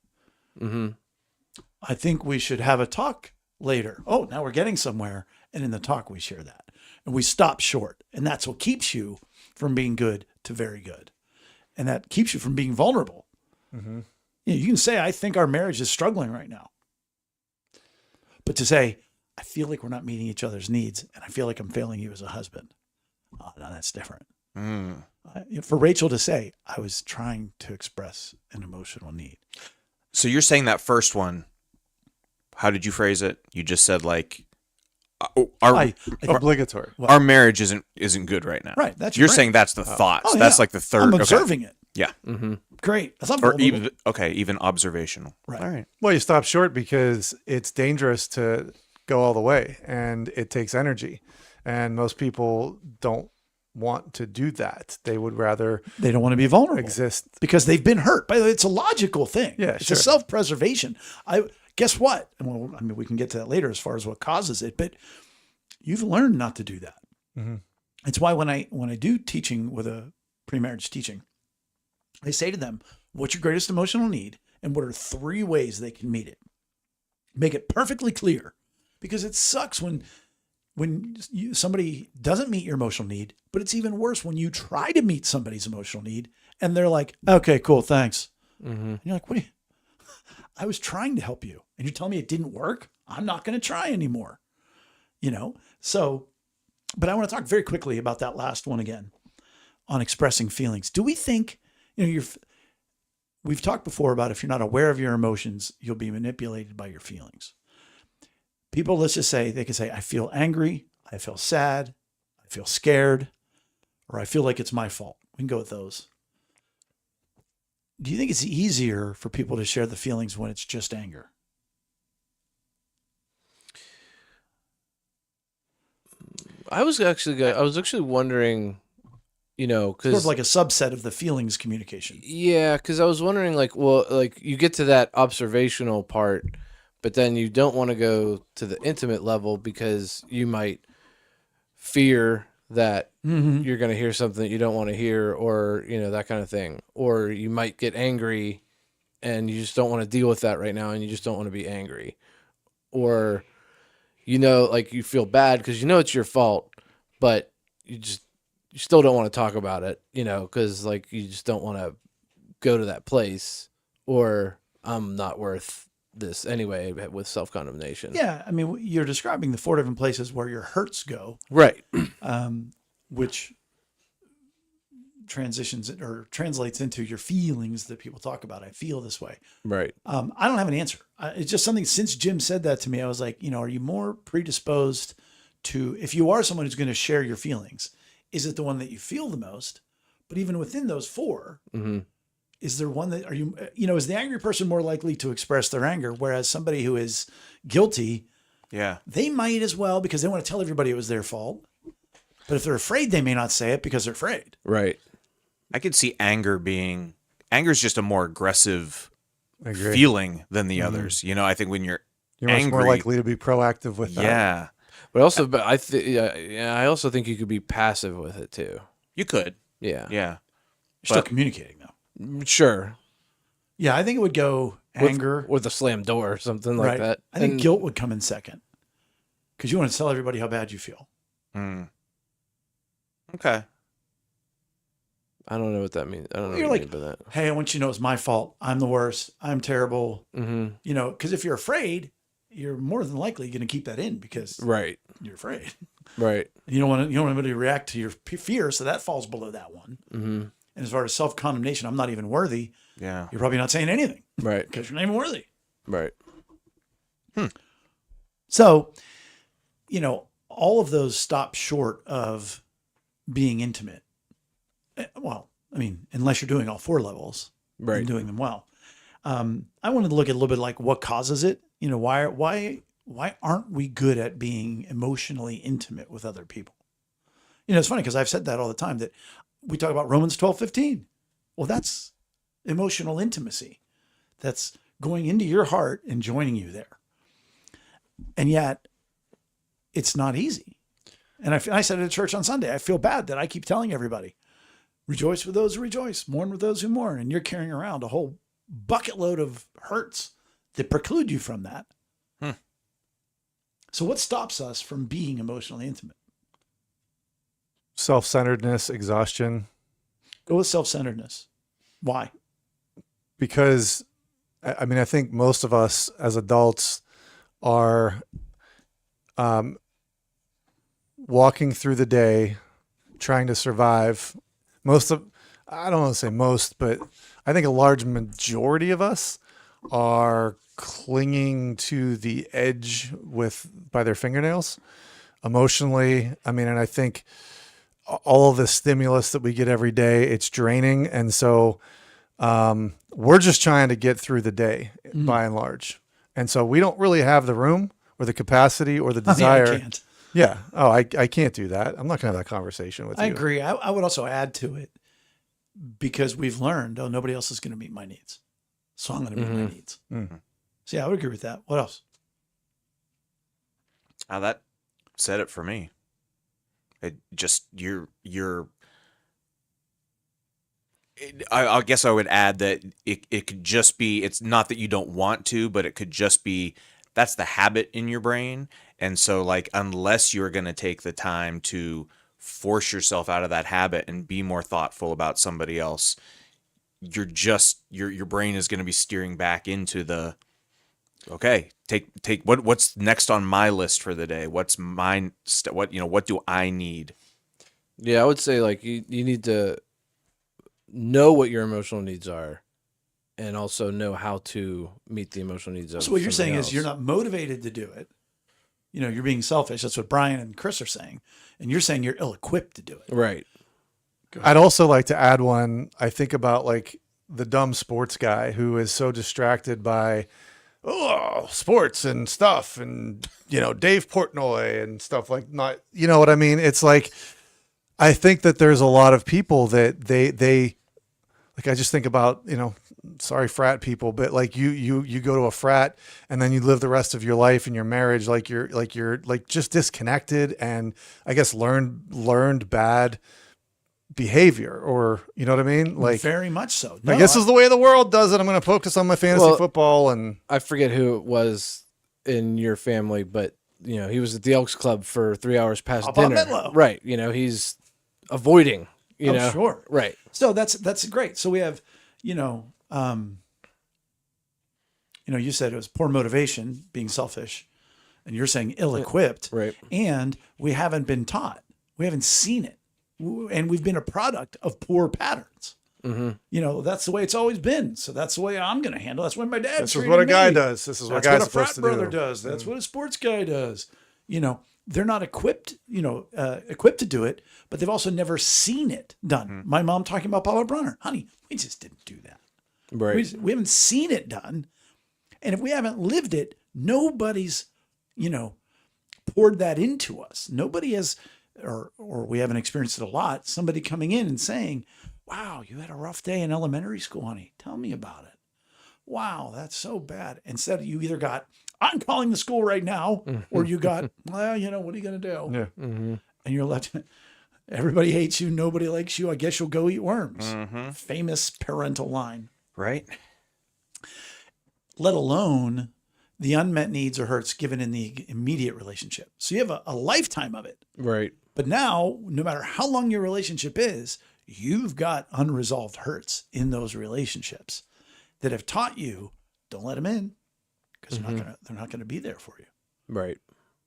I think we should have a talk later. Oh, now we're getting somewhere. And in the talk, we share that. And we stop short. And that's what keeps you from being good to very good. And that keeps you from being vulnerable. You know, you can say, I think our marriage is struggling right now. But to say, I feel like we're not meeting each other's needs and I feel like I'm failing you as a husband. Oh, no, that's different. For Rachel to say, I was trying to express an emotional need. So you're saying that first one, how did you phrase it? You just said like, Obligatory. our marriage isn't good right now. Right, that's you're right. saying that's the thoughts. Oh, That's yeah. like the third. I'm okay. observing it. Yeah. Great. That's not Or vulnerable. even observational. Right. All right. Well, you stop short because it's dangerous to go all the way and it takes energy. And most people don't want to do that. They would rather They don't want to be vulnerable exist. because they've been hurt. By the way, it's a logical thing. Yeah, it's sure. a self-preservation. Guess what? Well, I mean, we can get to that later as far as what causes it, but you've learned not to do that. It's why when I do teaching with a pre-marriage teaching, I say to them, what's your greatest emotional need? And what are 3 ways they can meet it? Make it perfectly clear, because it sucks when somebody doesn't meet your emotional need, but it's even worse when you try to meet somebody's emotional need and they're like, okay, cool, thanks. And you're like, what are you? I was trying to help you and you're telling me it didn't work. I'm not going to try anymore. You know? So, but I want to talk very quickly about that last one again on expressing feelings. Do we think, we've talked before about if you're not aware of your emotions, you'll be manipulated by your feelings. People, let's just say, they can say, I feel angry, I feel sad, I feel scared, or I feel like it's my fault. We can go with those. Do you think it's easier for people to share the feelings when it's just anger? I was actually wondering, Sort because of like a subset of the feelings communication. yeah, because I was wondering, like, well, like you get to that observational part, but then you don't want to go to the intimate level because you might fear that Mm-hmm. you're going to hear something that you don't want to hear, or, that kind of thing. Or you might get angry and you just don't want to deal with that right now and you just don't want to be angry. Or, like you feel bad because it's your fault, but you still don't want to talk about it, because like you just don't want to go to that place, or I'm not worth this anyway with self-condemnation. Yeah, I mean, you're describing the 4 different places where your hurts go, Right. which transitions or translates into your feelings that people talk about. I feel this way. Right. I don't have an answer. It's just something, since Jim said that to me, I was like, are you more predisposed to, if you are someone who's going to share your feelings, is it the one that you feel the most? But even within those 4, is there one that is the angry person more likely to express their anger? Whereas somebody who is guilty, Yeah. they might as well, because they want to tell everybody it was their fault. But if they're afraid, they may not say it because they're afraid. Right. I could see anger is just a more aggressive I agree. feeling than the others. I think when you're You're much angry, more likely to be proactive with that. yeah, But I also think you could be passive with it too. you could. Yeah. Yeah. You're still But- communicating though. Sure. Yeah, I think it would go anger. With a slam door or something like right. that. I think And- guilt would come in second, because you want to tell everybody how bad you feel. Mm. Okay. I don't know what that means. I don't know You're what you like, mean by that. Hey, I want you to know it's my fault. I'm the worst. I'm terrible. Mm-hmm. Because if you're afraid, you're more than likely going to keep that in because Right. you're afraid. Right. You don't want anybody to react to your fear, so that falls below that one. Mm-hmm. And as far as self-condemnation, I'm not even worthy. Yeah. You're probably not saying anything Right. because you're not even worthy. Right. So, all of those stop short of being intimate. Well, I mean, unless you're doing all 4 levels Right. and doing them well. I wanted to look at a little bit like what causes it. Why aren't we good at being emotionally intimate with other people? It's funny because I've said that all the time, that we talk about Romans 12:15. Well, that's emotional intimacy. That's going into your heart and joining you there. And yet it's not easy. And I said it at church on Sunday, I feel bad that I keep telling everybody, rejoice with those who rejoice, mourn with those who mourn. And you're carrying around a whole bucket load of hurts that preclude you from that. So what stops us from being emotionally intimate? Self-centeredness, exhaustion. Go with self-centeredness. Why? Because I mean, I think most of us as adults are walking through the day trying to survive. I don't want to say most, but I think a large majority of us are clinging to the edge by their fingernails emotionally. I mean, and I think all of the stimulus that we get every day, it's draining. And so we're just trying to get through the day by and large. And so we don't really have the room or the capacity or the desire. I can't. Yeah. Oh, I can't do that. I'm not going to have that conversation with you. I agree. I would also add to it, because we've learned, nobody else is going to meet my needs. So I'm going to meet my needs. Mm-hmm. So yeah, I would agree with that. What else? That said it for me. It just I guess I would add that it could just be, it's not that you don't want to, but it could just be, that's the habit in your brain. And so like, unless you're going to take the time to force yourself out of that habit and be more thoughtful about somebody else, you're just, your brain is going to be steering back into the, okay, take what's next on my list for the day? What's mine? What do I need? Yeah, I would say like you need to know what your emotional needs are, and also know how to meet the emotional needs of. So what you're saying somebody is you're else. not motivated to do it. You're being selfish. That's what Brian and Chris are saying. And you're saying you're ill-equipped to do it. Right. I'd also like to add one. I think about like the dumb sports guy who is so distracted by sports and stuff and, Dave Portnoy and stuff like not, you know what I mean? It's like, I think that there's a lot of people that they like, I just think about, sorry, frat people, but like you go to a frat and then you live the rest of your life in your marriage like you're just disconnected, and I guess learned bad behavior, or you know what I mean? Like, very much so. I guess this is the way the world does it. I'm going to focus on my fantasy Well, football. And I forget who it was in your family, but he was at the Elks Club for 3 hours past How about dinner. Menlo? Right. He's avoiding, Sure. Right. So that's great. So we have, you said it was poor motivation, being selfish, and you're saying ill-equipped, Right. and we haven't been taught. We haven't seen it. And we've been a product of poor patterns. Mm-hmm. That's the way it's always been. So that's the way I'm going to handle it. That's what my dad this is what a guy does. This is what a guy's a frat supposed to brother do. does. That's what a sports guy does. They're not equipped, equipped to do it, but they've also never seen it done. My mom talking about Paula Brunner. Honey, we just didn't do that. Right. We haven't seen it done. And if we haven't lived it, nobody's, poured that into us. Nobody has, or we haven't experienced it a lot. Somebody coming in and saying, wow, you had a rough day in elementary school, honey. Tell me about it. Wow, that's so bad. Instead, you either got, I'm calling the school right now, or you got, well, what are you going to do? Yeah. Mm-hmm. And you're left, everybody hates you. Nobody likes you. I guess you'll go eat worms. Mm-hmm. Famous parental line. Right. Let alone the unmet needs or hurts given in the immediate relationship. So you have a lifetime of it. Right. But now, no matter how long your relationship is, you've got unresolved hurts in those relationships that have taught you, don't let them in, because they're not gonna be there for you. Right.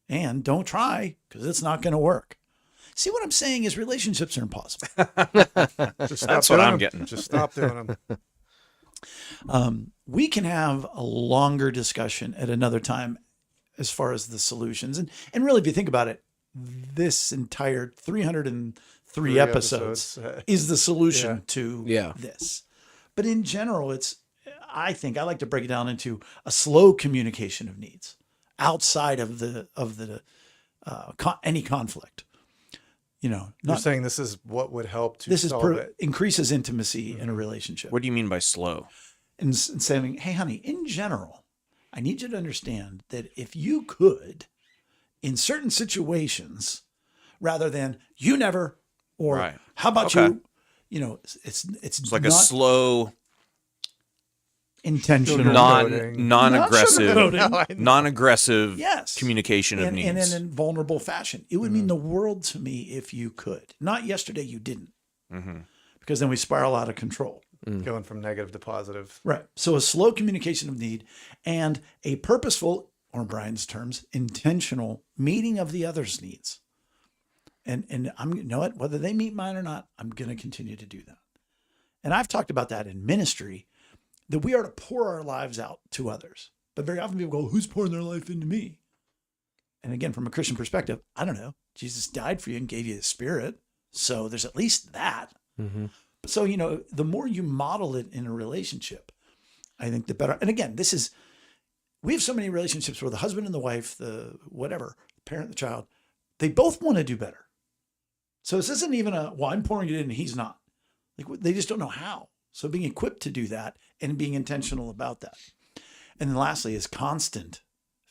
And don't try, because it's not gonna work. See, what I'm saying is relationships are impossible. Just stop That's what doing I'm them. getting. Just stop doing them. We can have a longer discussion at another time as far as the solutions. And really, if you think about it, this entire 303 episodes is the solution to this. But in general, I think I like to break it down into a slow communication of needs outside of any conflict. You're saying this is what would help to this solve it. increases intimacy in a relationship. What do you mean by slow? And saying, hey, honey, in general, I need you to understand that if you could, in certain situations, rather than you never, or Right. how about Okay. it's Like not a slow, intentional, non-aggressive, sugarcoating. non-aggressive Yes. communication of and needs. in an invulnerable fashion. It would mean the world to me if you could. Not yesterday, you didn't. Mm-hmm. Because then we spiral out of control. Going from negative to positive. Right. So a slow communication of need and a purposeful, or in Brian's terms, intentional meeting of the other's needs. And I'm, whether they meet mine or not, I'm going to continue to do that. And I've talked about that in ministry, that we are to pour our lives out to others. But very often people go, who's pouring their life into me? And again, from a Christian perspective, I don't know. Jesus died for you and gave you his spirit. So there's at least that. Mm-hmm. So, the more you model it in a relationship, I think the better. And again, we have so many relationships where the husband and the wife, the whatever, parent, the child, they both want to do better. So this isn't even I'm pouring it in and he's not. Like, they just don't know how. So being equipped to do that and being intentional about that. And then lastly is constant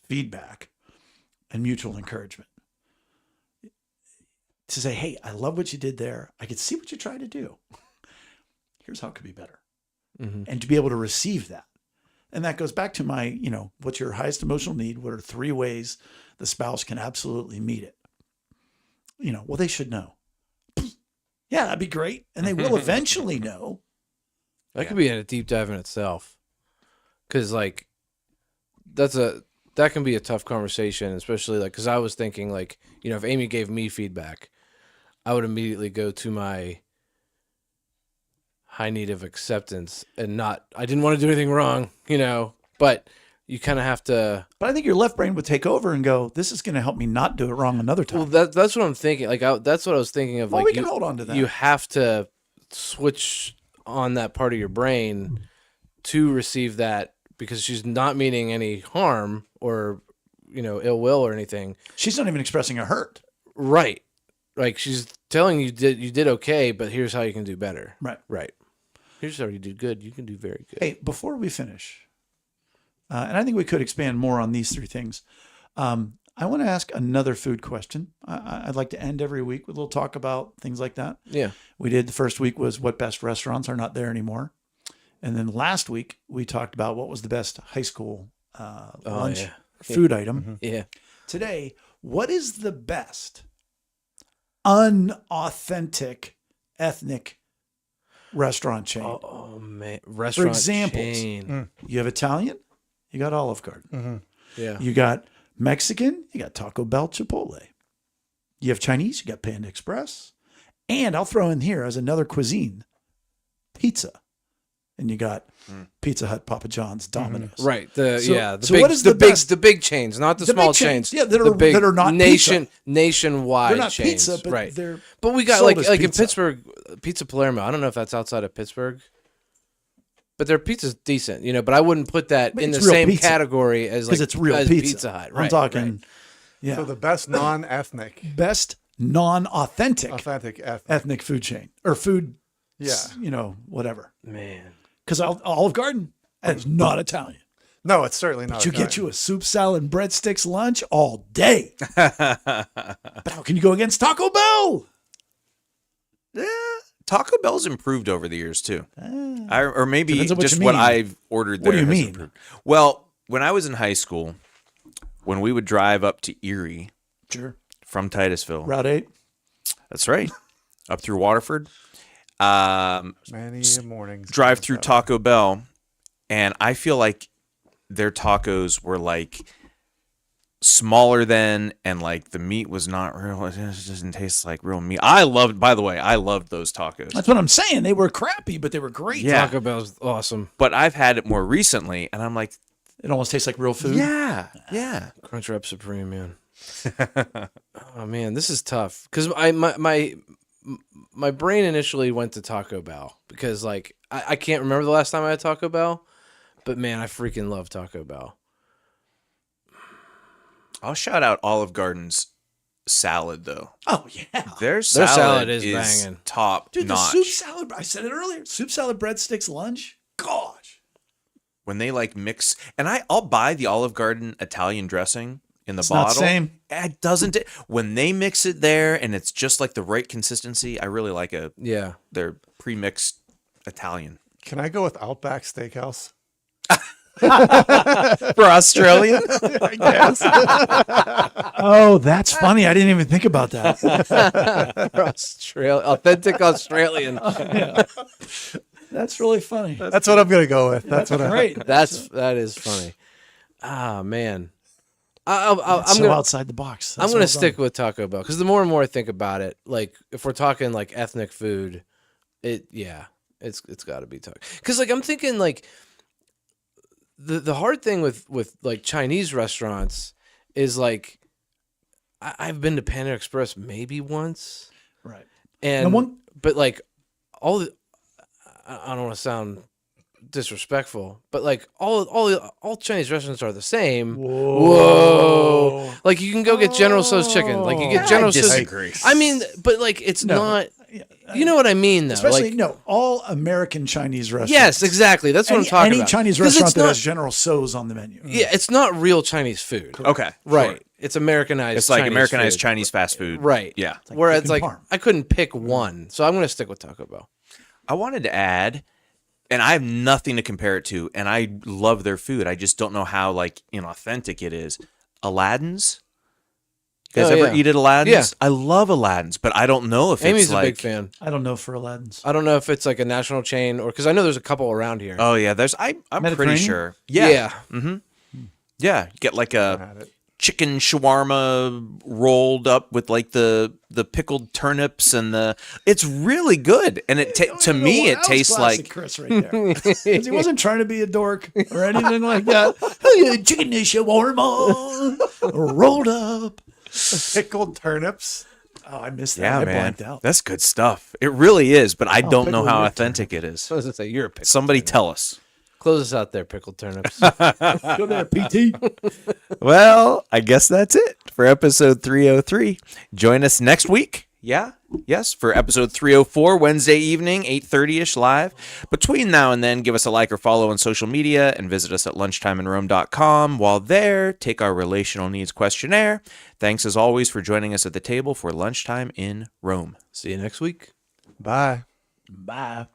feedback and mutual encouragement. To say, hey, I love what you did there. I could see what you tried to do. Here's how it could be better. Mm-hmm. And to be able to receive that. And that goes back to my, what's your highest emotional need? What are 3 ways the spouse can absolutely meet it? Well, they should know. Yeah, that'd be great. And they will eventually know. That could be a deep dive in itself. Because, that can be a tough conversation, especially, because I was thinking, if Amy gave me feedback, I would immediately go to my high need of acceptance and I didn't want to do anything wrong, but you kind of have to. But I think your left brain would take over and go, this is going to help me not do it wrong another time. Well, that's what I'm thinking. That's what I was thinking of. Well, we can hold on to that. You have to switch on that part of your brain to receive that, because she's not meaning any harm or, ill will or anything. She's not even expressing a hurt. Right. Like, she's telling you you did okay, but here's how you can do better. Right. Right. Yours already do good. You can do very good. Hey, before we finish, and I think we could expand more on these three things. I want to ask another food question. I'd like to end every week with a little talk about things like that. Yeah. We did the first week was what best restaurants are not there anymore. And then last week we talked about what was the best high school lunch yeah. food item. Yeah. Today, what is the best unauthentic ethnic restaurant chain? Oh man. Restaurant examples. chain. You have Italian, you got Olive Garden. Yeah. You got Mexican, you got Taco Bell, Chipotle. You have Chinese, you got Panda Express. And I'll throw in here as another cuisine, pizza. And you got Pizza Hut, Papa John's, Domino's. Right. So Big, what is the the big best- the big chains, not the The small big chains. chains. Yeah, that the are- big that are not pizza. nationwide They're not chains. pizza, but right. they're But we got sold like as in pizza. Pittsburgh, Pizza Palermo. I don't know if that's outside of Pittsburgh. But their pizza's decent, but I wouldn't put that But in the it's real same pizza. category as like because it's real as pizza. Hut. I'm Right, talking, right. yeah, So the best non-ethnic, best non-authentic authentic ethnic. ethnic food chain or food, Yeah. whatever. Man. Because Olive Garden is not Italian. No, it's certainly not. You get you a soup, salad, and breadsticks lunch all day. But how can you go against Taco Bell? Yeah, Taco Bell's improved over the years too. Or maybe Depends on what just you what mean. I've ordered there. What do you has mean? improved. Well, when I was in high school, when we would drive up to Erie Sure. from Titusville, Route 8. that's right, up through Waterford, many mornings. drive through Taco Bell, and I feel like their tacos were like smaller than, and like the meat was not real. It just doesn't taste like real meat. By the way, I loved those tacos. That's what I'm saying. They were crappy, but they were great. Yeah. Taco Bell's awesome. But I've had it more recently, and I'm like, It almost tastes like real food. yeah. Crunchwrap Supreme, man. Oh man, this is tough because my brain initially went to Taco Bell because like I can't remember the last time I had Taco Bell, but man, I freaking love Taco Bell. I'll shout out Olive Garden's salad though. Oh, yeah. Their salad, salad is is banging. top Dude, the notch. soup salad, I said it earlier. Soup salad, breadsticks, lunch. Gosh. When they like mix, and I'll buy the Olive Garden Italian dressing in the It's not bottle. the same. It doesn't. When they mix it there and it's just like the right consistency, I really like Yeah, their pre-mixed Italian. Can I go with Outback Steakhouse? For Australian? I guess. Oh, that's funny. I didn't even think about that. authentic Australian. That's really funny. That's what I'm gonna go with. That's what I'm. Great. That is funny. Ah man, I'm I'm gonna outside the box. I'm gonna stick with Taco Bell because the more and more I think about it, like if we're talking like ethnic food, it's got to be Taco. Because like I'm thinking like the hard thing with like Chinese restaurants is like I've been to Panda Express maybe once, Right. and but like all the I don't want to sound disrespectful, but like all Chinese restaurants are the same. Whoa. Like you can go get General Tso's chicken. Like you get General Tso's. disagree. I mean, but like it's No. not. You know what I mean, though. Especially, like, no, all American Chinese restaurants. yes, exactly. That's what I'm talking Any about. Chinese 'Cause restaurant it's that not, has General Tso's on the menu. yeah, it's not real Chinese food. Okay. Right. sure. It's Americanized. It's like Chinese Americanized food. Chinese fast food. Right. Yeah. Whereas chicken like parm. I couldn't pick one, so I'm gonna stick with Taco Bell. I wanted to add, and I have nothing to compare it to, and I love their food. I just don't know how like inauthentic it is. Aladdin's. You guys Oh, ever yeah. eat at Aladdin's? Yeah. I love Aladdin's, but I don't know if Amy's it's a like. big fan. I don't know for Aladdin's. I don't know if it's like a national chain or because I know there's a couple around here. Oh yeah, I'm pretty Mediterranean? sure. Yeah. Yeah, you get like a Had it. chicken shawarma rolled up with like the pickled turnips and it's really good. And to me it tastes like Chris right there. 'Cause he wasn't trying to be a dork or anything like that. Chicken shawarma rolled up. Pickled turnips. Oh, I missed that. yeah, I man, blanked out. that's good stuff. It really is, but I don't know pickled how your authentic it is. I was gonna say you're a pickle. Somebody tell us. Close us out there, pickled turnips. Go there, PT. Well, I guess that's it for episode 303. Join us next week. Yeah, Yes, for episode 304, Wednesday evening, 8:30ish live. Between now and then, give us a like or follow on social media and visit us at lunchtimeinrome.com. While there, take our relational needs questionnaire. Thanks as always for joining us at the table for Lunchtime in Rome. See you next week. Bye. Bye.